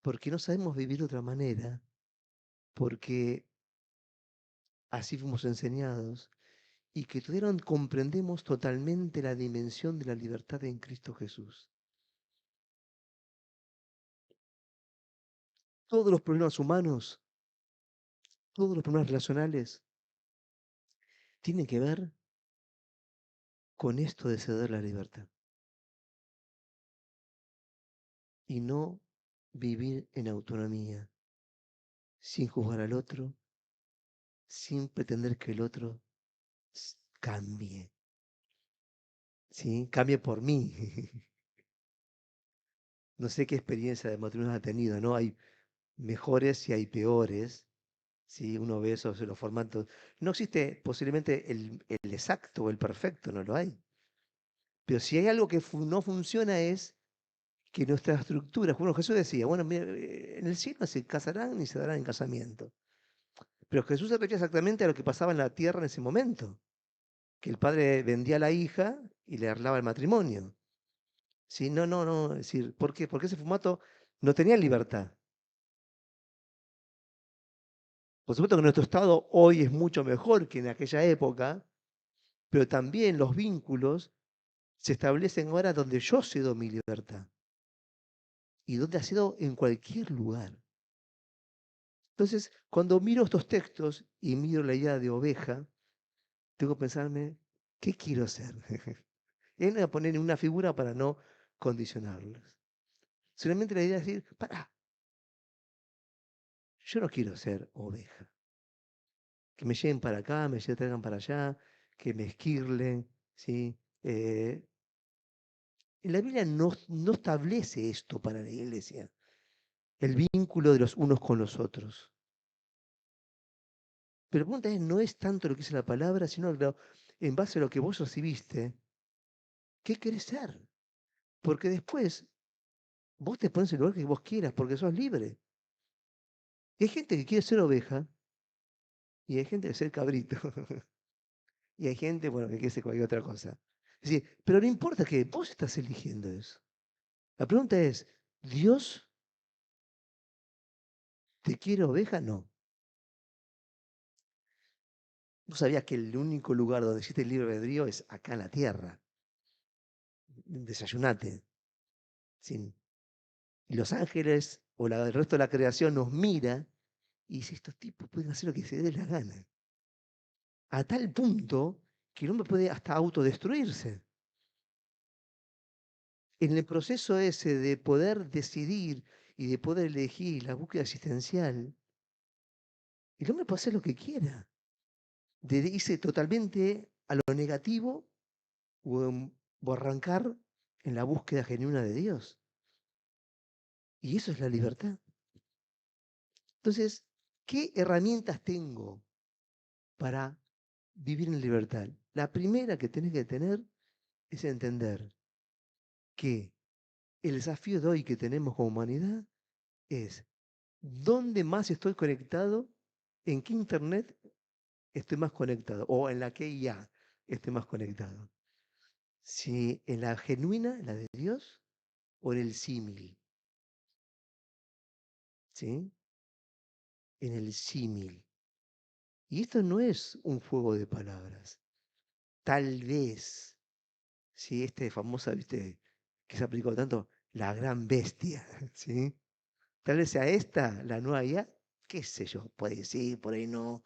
Porque no sabemos vivir de otra manera, porque así fuimos enseñados y que todavía no comprendemos totalmente la dimensión de la libertad en Cristo Jesús. Todos los problemas humanos, todos los problemas relacionales, tienen que ver con esto de ceder la libertad y no vivir en autonomía, sin juzgar al otro, sin pretender que el otro cambie, ¿sí? Cambie por mí. No sé qué experiencia de matrimonio ha tenido, ¿no? Hay mejores y hay peores. Si uno ve esos los formatos, no existe posiblemente el exacto o el perfecto, no lo hay. Pero si hay algo que no funciona es que nuestra estructura, bueno, Jesús decía, bueno, mira, en el cielo se casarán ni se darán en casamiento. Pero Jesús se refiere exactamente a lo que pasaba en la tierra en ese momento, que el padre vendía a la hija y le arreglaba el matrimonio. ¿Sí? No, no, no, es decir, ¿por qué? Porque ese formato no tenía libertad. Por supuesto que nuestro estado hoy es mucho mejor que en aquella época, pero también los vínculos se establecen ahora donde yo cedo mi libertad y donde ha sido en cualquier lugar. Entonces, cuando miro estos textos y miro la idea de oveja, tengo que pensarme, ¿qué quiero ser? Y ahí no voy a poner una figura para no condicionarlos. Solamente la idea es decir, pará, yo no quiero ser oveja. Que me lleven para acá, me traigan para allá, que me esquirlen, ¿sí? La Biblia no establece esto para la iglesia, el vínculo de los unos con los otros. Pero la pregunta es, no es tanto lo que dice la palabra, sino en base a lo que vos recibiste, ¿qué querés ser? Porque después vos te pones en el lugar que vos quieras, porque sos libre. Y hay gente que quiere ser oveja y hay gente que quiere ser cabrito. Y hay gente, bueno, que quiere ser cualquier otra cosa. Es decir, pero no importa que vos estás eligiendo eso. La pregunta es, ¿Dios te quiere oveja? No. ¿Vos sabías que el único lugar donde existe el libre albedrío es acá en la tierra? Desayunate. Sin, y los ángeles o el resto de la creación nos mira y dice, estos tipos pueden hacer lo que se les dé la gana. A tal punto que el hombre puede hasta autodestruirse. En el proceso ese de poder decidir y de poder elegir la búsqueda existencial, el hombre puede hacer lo que quiera. De irse totalmente a lo negativo o arrancar en la búsqueda genuina de Dios. Y eso es la libertad. Entonces, ¿qué herramientas tengo para vivir en libertad? La primera que tenés que tener es entender que el desafío de hoy que tenemos como humanidad es dónde más estoy conectado, en qué internet estoy más conectado o en la que IA estoy más conectado. Si en la genuina, la de Dios, o en el símil. ¿Sí? En el símil. Y esto no es un juego de palabras. Tal vez, si este famosa, viste, que se aplicó tanto, la gran bestia, ¿sí? Tal vez sea esta la nueva IA, qué sé yo, puede sí, por ahí no.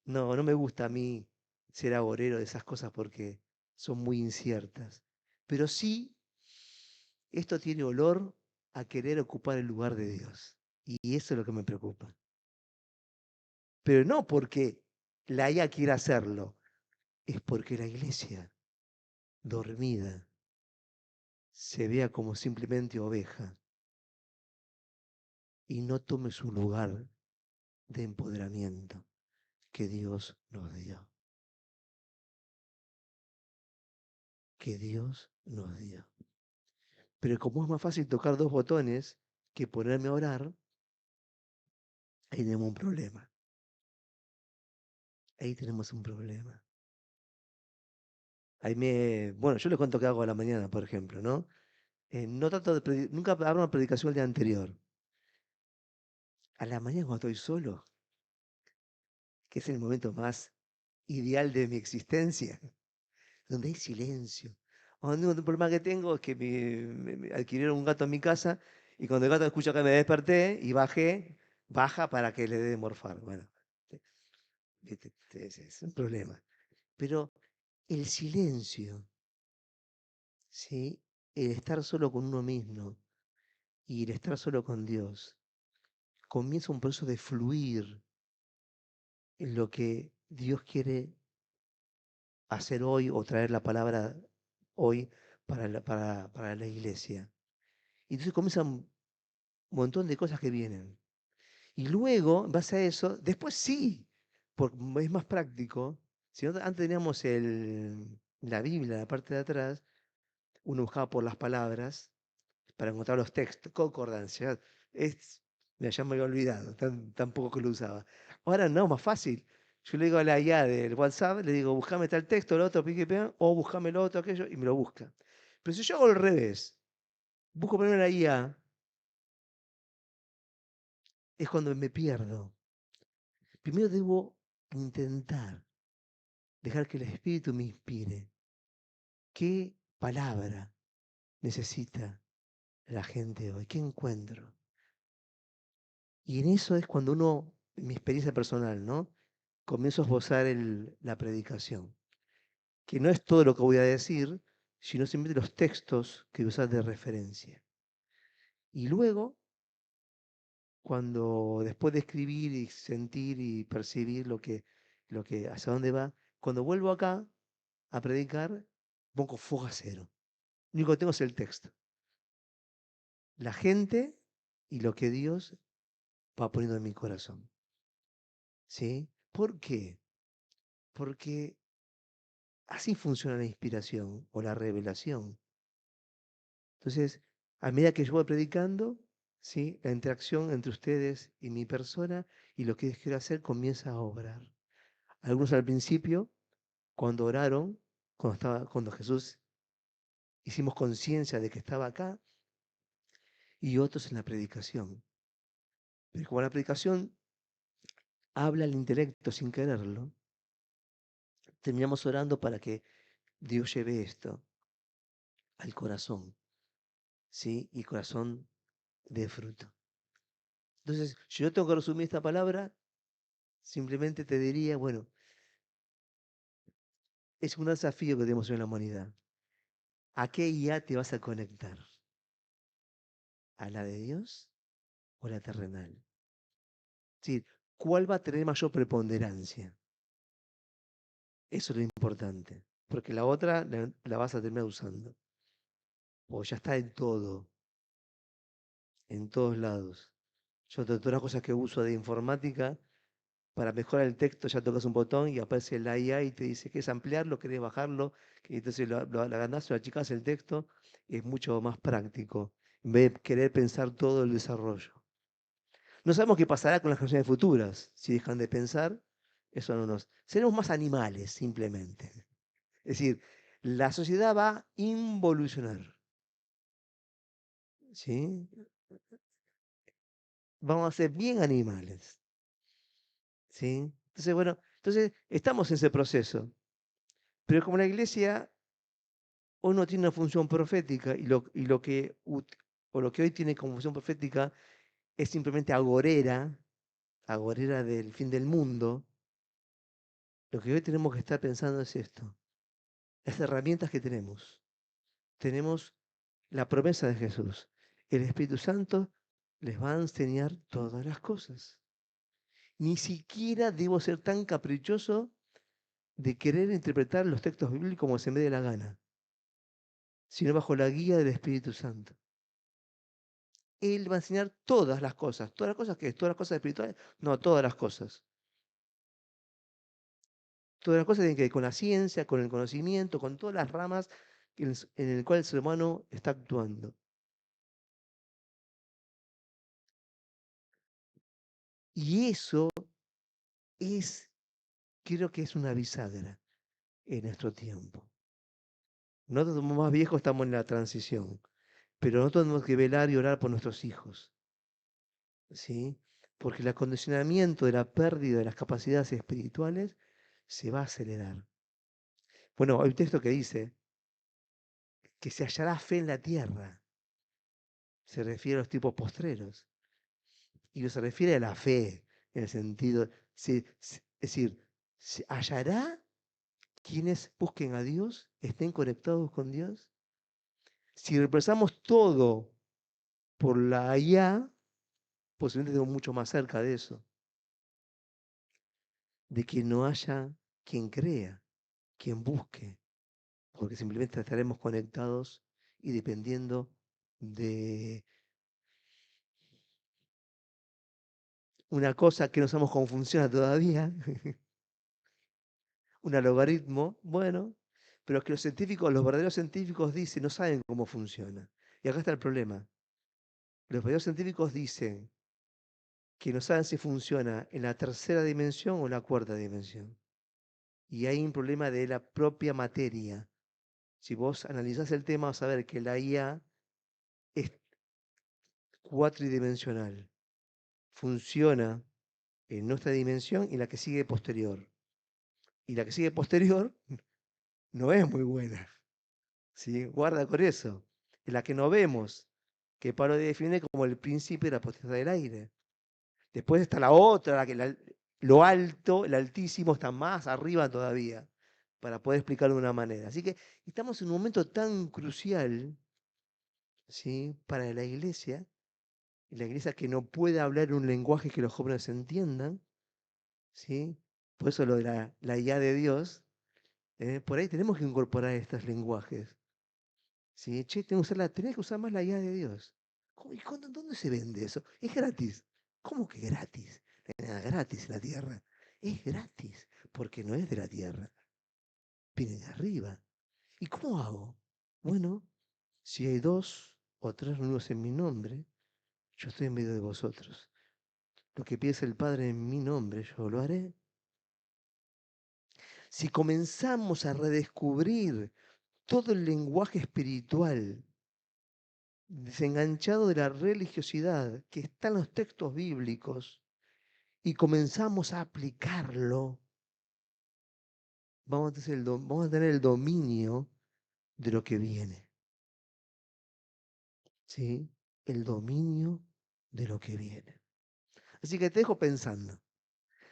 No me gusta a mí ser agorero de esas cosas porque son muy inciertas. Pero sí, esto tiene olor a querer ocupar el lugar de Dios. Y eso es lo que me preocupa. Pero no porque la IA quiera hacerlo, es porque la iglesia, dormida, se vea como simplemente oveja y no tome su lugar de empoderamiento que Dios nos dio. Que Dios nos dio. Pero como es más fácil tocar dos botones que ponerme a orar, ahí tenemos un problema. Ahí tenemos un problema. Bueno, yo les cuento qué hago a la mañana, por ejemplo, ¿no? No trato de nunca hago una predicación el día anterior. A la mañana cuando estoy solo, que es el momento más ideal de mi existencia, donde hay silencio. Un problema que tengo es que me adquirieron un gato en mi casa y cuando el gato escucha que me desperté y baja para que le dé de morfar. Bueno, es un problema. Pero el silencio, ¿sí? El estar solo con uno mismo y el estar solo con Dios, comienza un proceso de fluir en lo que Dios quiere hacer hoy o traer la palabra hoy para la iglesia. Y entonces comienzan un montón de cosas que vienen. Y luego, en base a eso, después sí, porque es más práctico. Si antes teníamos la Biblia, la parte de atrás, uno buscaba por las palabras para encontrar los textos, concordancia. Es, mira, ya me había olvidado, tan poco que lo usaba. Ahora no, más fácil. Yo le digo a la IA del WhatsApp, le digo, buscame tal texto, el otro, pique, pega, o buscame lo otro, aquello, y me lo busca. Pero si yo hago al revés, busco primero la IA, es cuando me pierdo. Primero debo intentar dejar que el Espíritu me inspire. ¿Qué palabra necesita la gente hoy? ¿Qué encuentro? Y en eso es cuando uno mi experiencia personal, ¿no? Comienzo a esbozar la predicación, que no es todo lo que voy a decir, sino simplemente los textos que usar de referencia. Y luego, cuando después de escribir y sentir y percibir hacia dónde va, cuando vuelvo acá a predicar, pongo fuego a cero. Lo único que tengo es el texto, la gente y lo que Dios va poniendo en mi corazón. ¿Sí? ¿Por qué? Porque así funciona la inspiración o la revelación. Entonces, a medida que yo voy predicando, ¿sí? La interacción entre ustedes y mi persona y lo que quiero hacer comienza a obrar. Algunos al principio, cuando oraron, cuando Jesús hicimos conciencia de que estaba acá, y otros en la predicación. Pero como la predicación habla el intelecto sin quererlo, terminamos orando para que Dios lleve esto al corazón, ¿sí? Y corazón de fruto. Entonces, si yo tengo que resumir esta palabra, simplemente te diría, bueno, es un desafío que tenemos en la humanidad. ¿A qué IA te vas a conectar? ¿A la de Dios o a la terrenal? Es decir, ¿cuál va a tener mayor preponderancia? Eso es lo importante, porque la otra la vas a terminar usando. O ya está en todos lados. Yo todas las cosas que uso de informática, para mejorar el texto ya tocas un botón y aparece la IA y te dice, ¿quieres ampliarlo? ¿Querés bajarlo? Y entonces lo agrandás o achicás el texto, y es mucho más práctico, en vez de querer pensar todo el desarrollo. No sabemos qué pasará con las generaciones futuras, si dejan de pensar, eso no nos... Seremos más animales, simplemente. Es decir, la sociedad va a involucionar, ¿sí? Vamos a ser bien animales, ¿sí? Entonces, bueno, estamos en ese proceso. Pero como la iglesia hoy no tiene una función profética o lo que hoy tiene como función profética es simplemente agorera del fin del mundo, lo que hoy tenemos que estar pensando es esto, las herramientas que tenemos. Tenemos la promesa de Jesús. El Espíritu Santo les va a enseñar todas las cosas. Ni siquiera debo ser tan caprichoso de querer interpretar los textos bíblicos como se me dé la gana, sino bajo la guía del Espíritu Santo. Él va a enseñar todas las cosas que es, todas las cosas espirituales, no, todas las cosas. Todas las cosas tienen que ver con la ciencia, con el conocimiento, con todas las ramas en el cual el ser humano está actuando. Y eso creo que es una bisagra en nuestro tiempo. Nosotros somos más viejos, estamos en la transición, pero nosotros tenemos que velar y orar por nuestros hijos, ¿sí? Porque el acondicionamiento de la pérdida de las capacidades espirituales se va a acelerar. Bueno, hay un texto que dice que se hallará fe en la tierra. Se refiere a los tipos postreros. Y no se refiere a la fe, en el sentido, es decir, ¿se hallará quienes busquen a Dios, estén conectados con Dios? Si reemplazamos todo por la IA, posiblemente estemos mucho más cerca de eso, de que no haya quien crea, quien busque, porque simplemente estaremos conectados y dependiendo de una cosa que no sabemos cómo funciona todavía, un algoritmo, bueno, pero que los verdaderos científicos dicen, no saben cómo funciona. Y acá está el problema. Los verdaderos científicos dicen que no saben si funciona en la tercera dimensión o en la cuarta dimensión. Y hay un problema de la propia materia. Si vos analizás el tema, vas a ver que la IA es cuatridimensional. Funciona en nuestra dimensión y la que sigue posterior. Y la que sigue posterior no es muy buena. ¿Sí? Guarda con eso. En la que no vemos, que Pablo define como el principio de la potestad del aire. Después está la otra, lo alto, el altísimo está más arriba todavía, para poder explicarlo de una manera. Así que estamos en un momento tan crucial, ¿sí?, para la iglesia que no puede hablar en un lenguaje que los jóvenes entiendan, ¿sí? Por eso lo de la IA de Dios, por ahí tenemos que incorporar estos lenguajes, ¿sí? Che, tenés que usar más la IA de Dios. ¿Y dónde se vende eso? Es gratis. ¿Cómo que gratis? No hay nada gratis en la tierra. Es gratis, porque no es de la tierra, viene de arriba. ¿Y cómo hago? Bueno, si hay 2 o 3 reunidos en mi nombre, yo estoy en medio de vosotros. Lo que piensa el Padre en mi nombre, yo lo haré. Si comenzamos a redescubrir todo el lenguaje espiritual, desenganchado de la religiosidad que está en los textos bíblicos, y comenzamos a aplicarlo, vamos a tener el dominio de lo que viene. ¿Sí? El dominio de lo que viene. Así que te dejo pensando.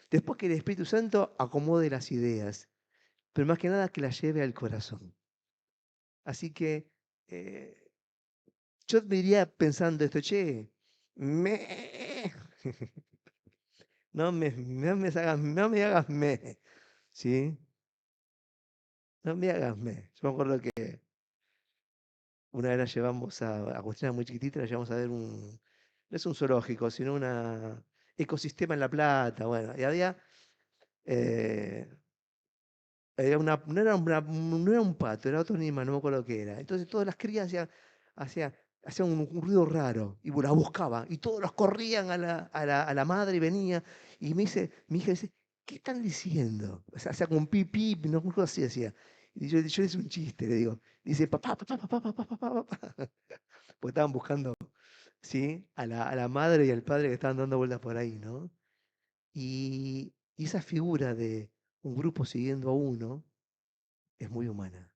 Después que el Espíritu Santo acomode las ideas, pero más que nada que las lleve al corazón. Así que yo me iría pensando esto, che, me... no me hagas me, ¿sí? No me hagas me. Yo me acuerdo que una vez la llevamos a Agustina muy chiquitita, la llevamos a ver no es un zoológico, sino un ecosistema en La Plata, bueno, y eh, no era un pato, era otro animal, no me acuerdo qué era. Entonces todas las crías hacían un ruido raro y la buscaba y todos los corrían a la madre y venía. Y mi hija dice, ¿qué están diciendo? O sea, hacía como un pipí, no, algo así decía. Y yo le hice un chiste, le digo. Dice, papá, papá, papá, papá, papá, papá. Porque estaban buscando, ¿sí?, a la madre y al padre que estaban dando vueltas por ahí, ¿no? Y esa figura de un grupo siguiendo a uno es muy humana.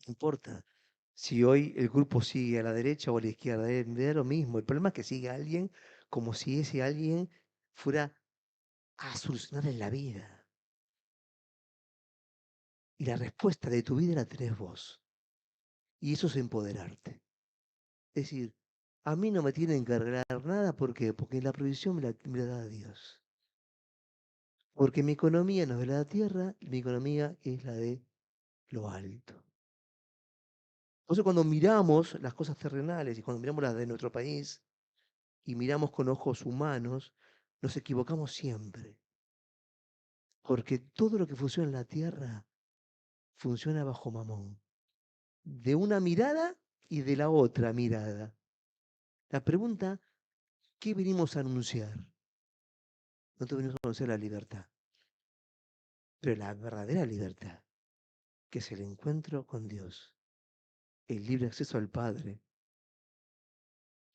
No importa si hoy el grupo sigue a la derecha o a la izquierda, me da lo mismo. El problema es que sigue a alguien como si ese alguien fuera a solucionar en la vida. Y la respuesta de tu vida la tenés vos. Y eso es empoderarte. Es decir, a mí no me tienen que arreglar nada, ¿por qué? Porque la provisión me la da Dios. Porque mi economía no es de la tierra, mi economía es la de lo alto. Entonces, cuando miramos las cosas terrenales y cuando miramos las de nuestro país y miramos con ojos humanos, nos equivocamos siempre. Porque todo lo que funciona en la tierra funciona bajo Mamón. De una mirada y de la otra mirada. La pregunta, ¿qué venimos a anunciar? Nosotros venimos a anunciar la libertad. Pero la verdadera libertad, que es el encuentro con Dios, el libre acceso al Padre,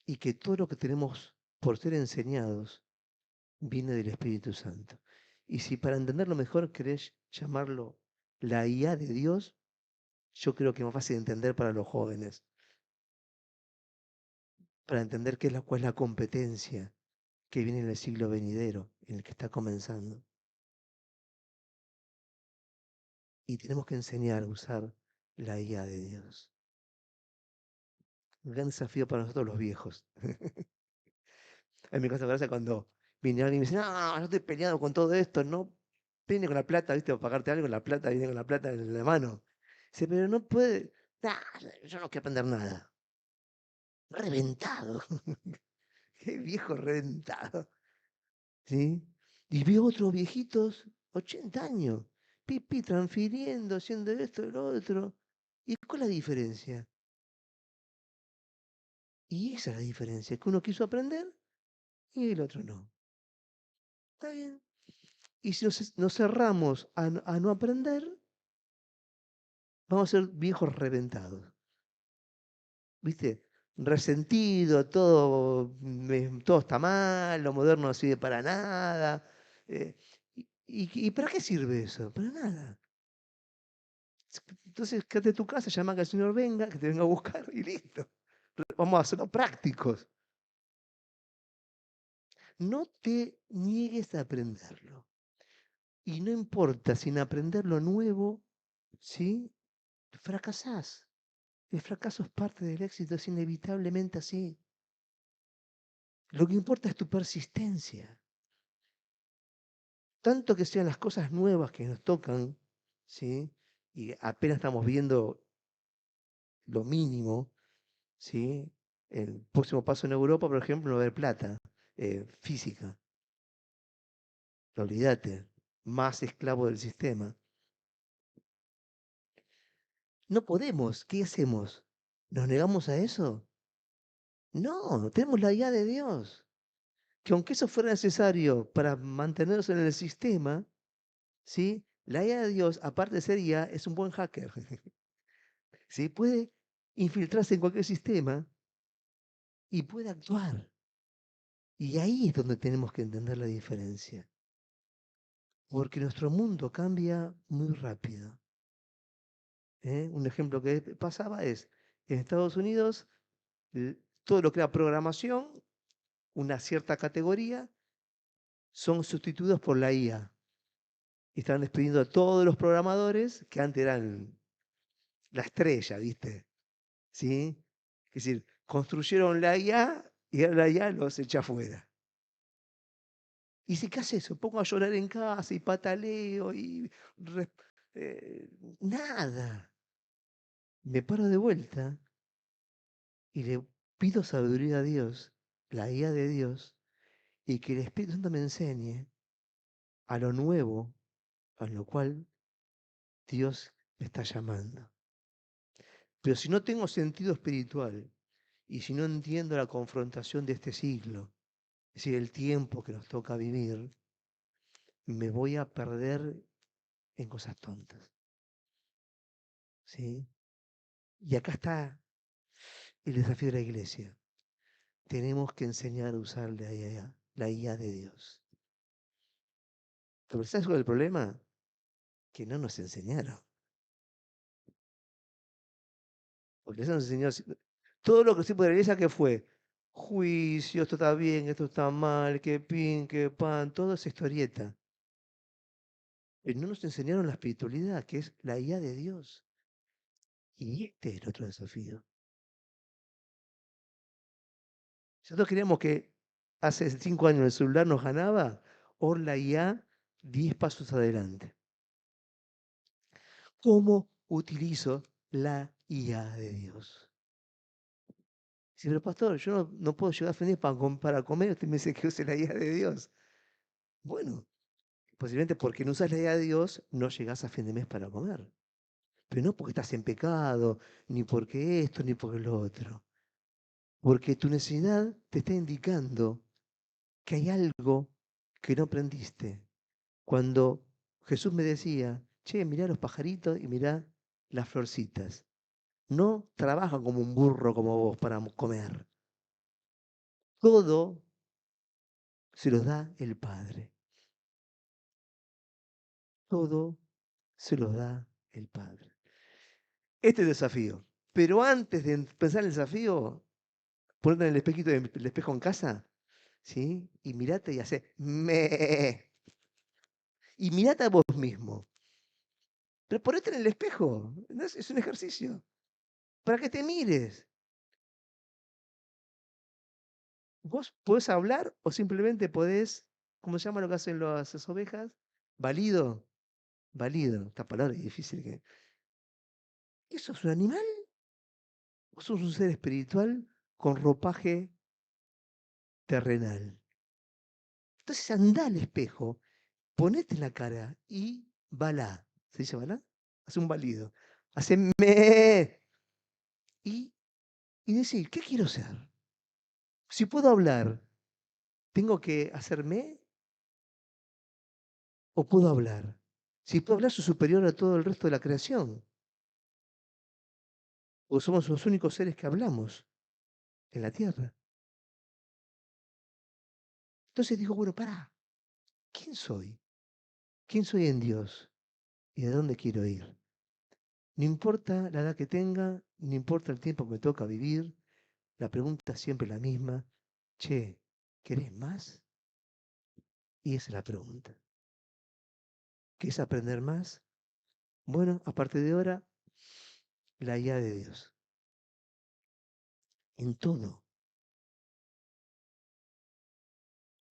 y que todo lo que tenemos por ser enseñados viene del Espíritu Santo. Y si para entenderlo mejor querés llamarlo la IA de Dios, yo creo que es más fácil de entender para los jóvenes, para entender cuál es la competencia que viene en el siglo venidero, en el que está comenzando. Y tenemos que enseñar a usar la IA de Dios. Un gran desafío para nosotros los viejos. En mi caso, gracias cuando viene alguien y me dice, no, yo estoy peleado con todo esto, no viene con la plata, ¿viste? Para pagarte algo, la plata, viene con la plata en la mano. Dice, pero no puede, nah, yo no quiero aprender nada. Reventado. Qué viejo reventado. ¿Sí? Y veo otros viejitos, 80 años, pipi, transfiriendo, haciendo esto y lo otro. ¿Y cuál es la diferencia? Y esa es la diferencia, que uno quiso aprender y el otro no. Está bien. Y si nos cerramos a no aprender, vamos a ser viejos reventados. ¿Viste? Resentido, todo está mal, lo moderno no sirve para nada. ¿Y para qué sirve eso? Para nada. Entonces, quédate en tu casa, llama a que el Señor venga, que te venga a buscar y listo. Vamos a hacerlo prácticos. No te niegues a aprenderlo. Y no importa, sin aprender lo nuevo, ¿sí? Fracasás. El fracaso es parte del éxito, es inevitablemente así. Lo que importa es tu persistencia. Tanto que sean las cosas nuevas que nos tocan, ¿sí? Y apenas estamos viendo lo mínimo, ¿sí? El próximo paso en Europa, por ejemplo, no va a haber plata, física. Olvídate, más esclavo del sistema. No podemos, ¿qué hacemos? ¿Nos negamos a eso? No, tenemos la guía de Dios. Que aunque eso fuera necesario para mantenernos en el sistema, ¿sí? La guía de Dios, aparte de ser guía, es un buen hacker. ¿Sí? Puede infiltrarse en cualquier sistema y puede actuar. Y ahí es donde tenemos que entender la diferencia. Porque nuestro mundo cambia muy rápido. ¿Eh? Un ejemplo que pasaba es, en Estados Unidos, todo lo que era programación, una cierta categoría, son sustituidos por la IA. Y están despidiendo a todos los programadores que antes eran la estrella, ¿viste? ¿Sí? Es decir, construyeron la IA y ahora la IA los echa afuera. Y si, ¿qué hace eso? Pongo a llorar en casa y pataleo y eh, nada. Me paro de vuelta y le pido sabiduría a Dios, la guía de Dios, y que el Espíritu Santo me enseñe a lo nuevo, a lo cual Dios me está llamando. Pero si no tengo sentido espiritual y si no entiendo la confrontación de este siglo, es decir, el tiempo que nos toca vivir, me voy a perder en cosas tontas. ¿Sí? Y acá está el desafío de la iglesia. Tenemos que enseñar a usar la IA de Dios. Pero ¿sabes cuál es el problema? Que no nos enseñaron. Porque eso nos enseñó. Todo lo que se de la iglesia, ¿qué fue? Juicio, esto está bien, esto está mal, que pin, que pan, todo es historieta. Pero no nos enseñaron la espiritualidad, que es la IA de Dios. Y este es el otro desafío. Nosotros queríamos que hace 5 años el celular nos ganaba, o la IA 10 pasos adelante. ¿Cómo utilizo la IA de Dios? Sí, pero pastor, yo no puedo llegar a fin de mes para comer, usted me dice que use la IA de Dios. Bueno, posiblemente porque no usas la IA de Dios, no llegás a fin de mes para comer. Pero no porque estás en pecado, ni porque esto, ni porque lo otro. Porque tu necesidad te está indicando que hay algo que no aprendiste. Cuando Jesús me decía, che, mirá los pajaritos y mirá las florcitas. No trabajan como un burro como vos para comer. Todo se los da el Padre. Todo se los da el Padre. Este es el desafío. Pero antes de pensar en el desafío, ponete en el espejito el espejo en casa, ¿sí? Y mirate y hace me. Y mirate a vos mismo. Pero ponete en el espejo. Es un ejercicio. Para que te mires. Vos podés hablar o simplemente podés, ¿cómo se llama lo que hacen las ovejas? Valido. Valido. Esta palabra es difícil. ¿Eso es un animal? ¿O sos un ser espiritual con ropaje terrenal? Entonces anda al espejo, ponete en la cara y balá. ¿Se dice balá? Hace un balido. Hace me. Y, y decir, ¿qué quiero ser? Si puedo hablar, ¿tengo que hacer me o puedo hablar? Si puedo hablar, soy superior a todo el resto de la creación. O somos los únicos seres que hablamos en la tierra. Entonces digo, bueno, pará, ¿quién soy? ¿Quién soy en Dios? ¿Y de dónde quiero ir? No importa la edad que tenga, no importa el tiempo que me toca vivir, la pregunta es siempre la misma. Che, ¿querés más? Y esa es la pregunta. ¿Qué es aprender más? Bueno, a partir de ahora, la guía de Dios. En todo.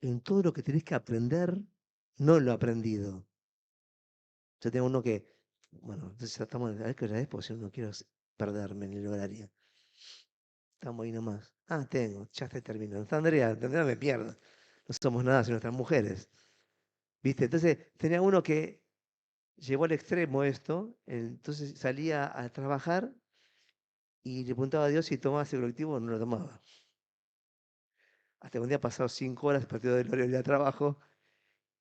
En todo lo que tenés que aprender, no lo he aprendido. Yo tengo uno que, bueno, entonces estamos, a ver qué hora es, porque si no quiero perderme en el horario. Estamos ahí nomás. Ah, tengo, ya está terminando. Está Andrea me pierdo. No somos nada sin nuestras mujeres. ¿Viste? Entonces, tenía uno que llevó al extremo esto, entonces salía a trabajar y le preguntaba a Dios si tomaba ese colectivo o no lo tomaba. Hasta que un día pasado 5 horas, partido del horario de trabajo,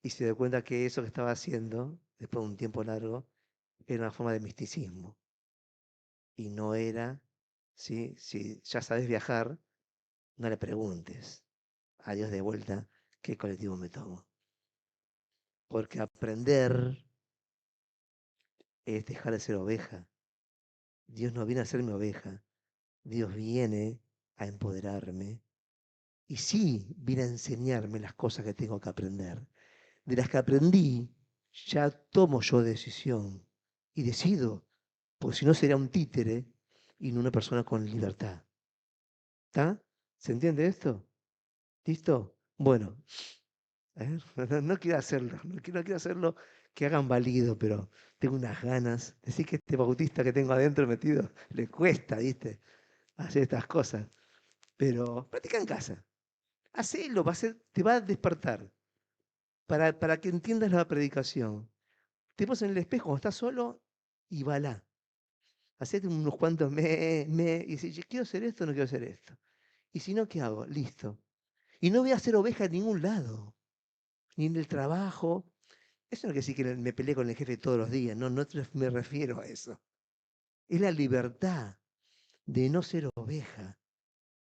y se dio cuenta que eso que estaba haciendo, después de un tiempo largo, era una forma de misticismo. Y no era, ¿sí? Si ya sabes viajar, no le preguntes a Dios de vuelta qué colectivo me tomo. Porque aprender es dejar de ser oveja. Dios no viene a ser mi oveja. Dios viene a empoderarme. Y sí, viene a enseñarme las cosas que tengo que aprender. De las que aprendí, ya tomo yo decisión. Y decido. Porque si no sería un títere y no una persona con libertad. ¿Está? ¿Se entiende esto? ¿Listo? Bueno, a ver, no quiero hacerlo, no quiero hacerlo que hagan válido, pero tengo unas ganas. Decir que este bautista que tengo adentro metido le cuesta, ¿viste? Hacer estas cosas. Pero practica en casa. Hacelo, te va a despertar. Para que entiendas la predicación. Te pones en el espejo cuando estás solo y balá. Hacete unos cuantos y decís, "Yo quiero hacer esto o no quiero hacer esto. Y si no, ¿qué hago? Listo. Y no voy a ser oveja en ningún lado, ni en el trabajo. Eso no quiere decir que me peleé con el jefe todos los días, no, no me refiero a eso. Es la libertad de no ser oveja,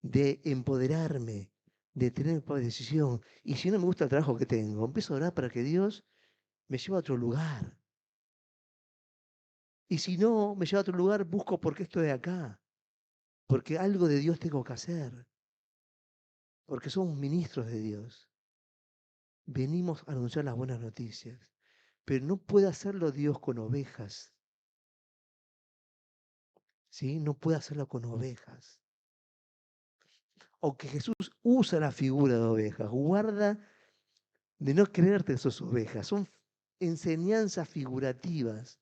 de empoderarme, de tener mi propia decisión. Y si no me gusta el trabajo que tengo, empiezo a orar para que Dios me lleve a otro lugar. Y si no me lleva a otro lugar, busco por qué estoy acá. Porque algo de Dios tengo que hacer. Porque somos ministros de Dios. Venimos a anunciar las buenas noticias. Pero no puede hacerlo Dios con ovejas. ¿Sí? No puede hacerlo con ovejas. Aunque Jesús usa la figura de ovejas, guarda de no creerte que sos ovejas. Son enseñanzas figurativas.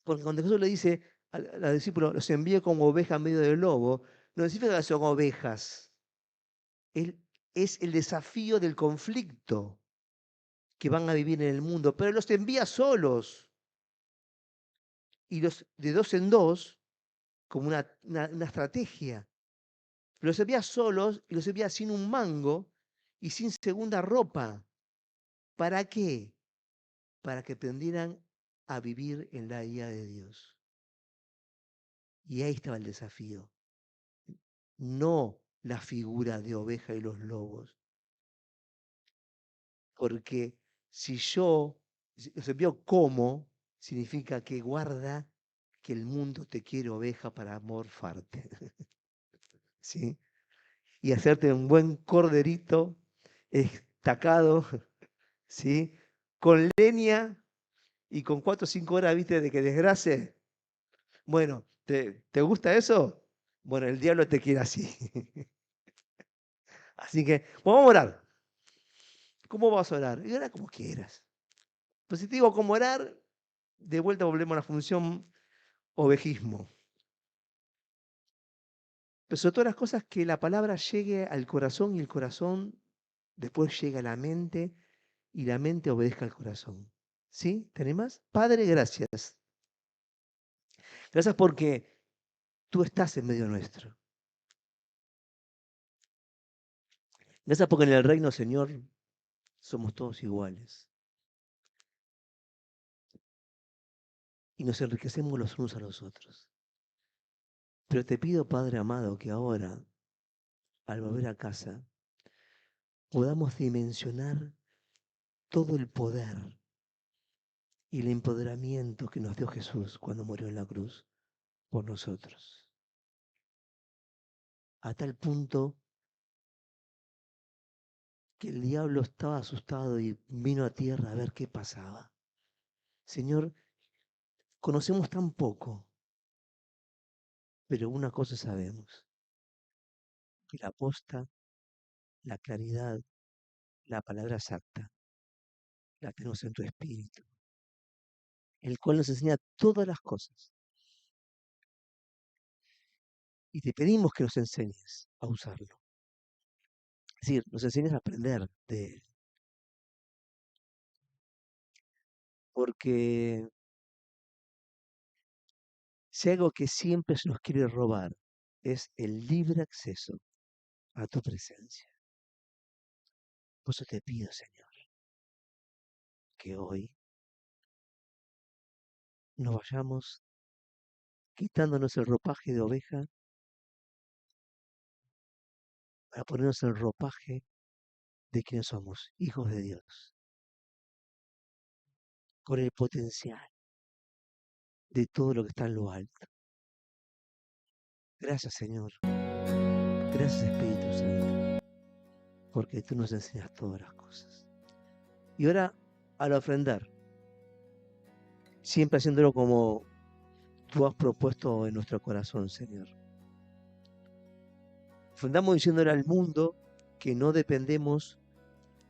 Porque cuando Jesús le dice a los discípulos, los envío como ovejas en medio del lobo, no significa que son ovejas. Es el desafío del conflicto que van a vivir en el mundo, pero los envía solos y los de dos en dos como una estrategia. Los envía solos y los envía sin un mango y sin segunda ropa. ¿Para qué? Para que aprendieran a vivir en la guía de Dios. Y ahí estaba el desafío. No la figura de oveja y los lobos. Porque si yo los envío como, significa que guarda que el mundo te quiere oveja para morfarte. ¿Sí? Y hacerte un buen corderito estacado, ¿sí? Con leña y con 4 o 5 horas, ¿viste? De que desgrace. Bueno, ¿te gusta eso? Bueno, el diablo te quiere así. Así que, vamos a orar. ¿Cómo vas a orar? Y ora como quieras. Pues si te digo cómo orar, de vuelta volvemos a la función ovejismo. Pero sobre todas las cosas, que la palabra llegue al corazón y el corazón después llega a la mente y la mente obedezca al corazón. ¿Sí? ¿Tenés más? Padre, gracias. Gracias porque tú estás en medio nuestro. Gracias porque en el reino, Señor, somos todos iguales. Y nos enriquecemos los unos a los otros. Pero te pido, Padre amado, que ahora, al volver a casa, podamos dimensionar todo el poder y el empoderamiento que nos dio Jesús cuando murió en la cruz por nosotros. A tal punto que el diablo estaba asustado y vino a tierra a ver qué pasaba. Señor, conocemos tan poco, pero una cosa sabemos, que la posta, la claridad, la palabra exacta, la tenemos en tu espíritu, el cual nos enseña todas las cosas. Y te pedimos que nos enseñes a usarlo. Es decir, nos enseñes a aprender de él. Porque si algo que siempre se nos quiere robar es el libre acceso a tu presencia. Por eso te pido, Señor, que hoy nos vayamos quitándonos el ropaje de oveja para ponernos el ropaje de quienes somos, hijos de Dios, con el potencial de todo lo que está en lo alto. Gracias, Señor. Gracias, Espíritu Santo, porque tú nos enseñas todas las cosas. Y ahora, al ofrendar, siempre haciéndolo como tú has propuesto en nuestro corazón, Señor. Ofrendamos diciéndole al mundo que no dependemos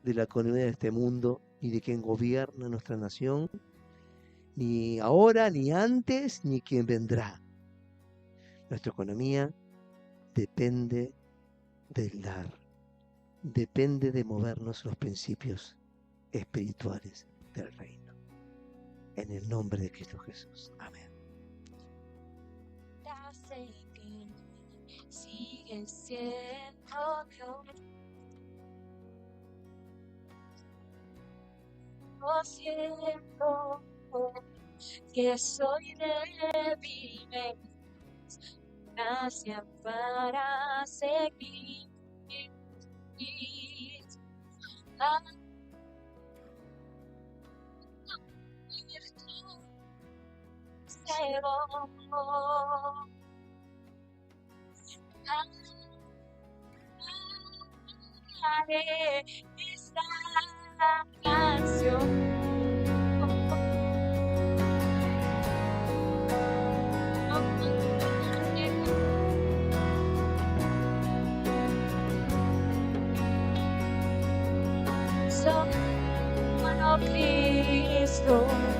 de la economía de este mundo, ni de quien gobierna nuestra nación, ni ahora, ni antes, ni quien vendrá. Nuestra economía depende del dar, depende de movernos los principios espirituales del reino. En el nombre de Cristo Jesús. Amén. Sigue siendo Dios. Lo siento que soy débil, gracias para seguir. Esta canción. Solo Cristo.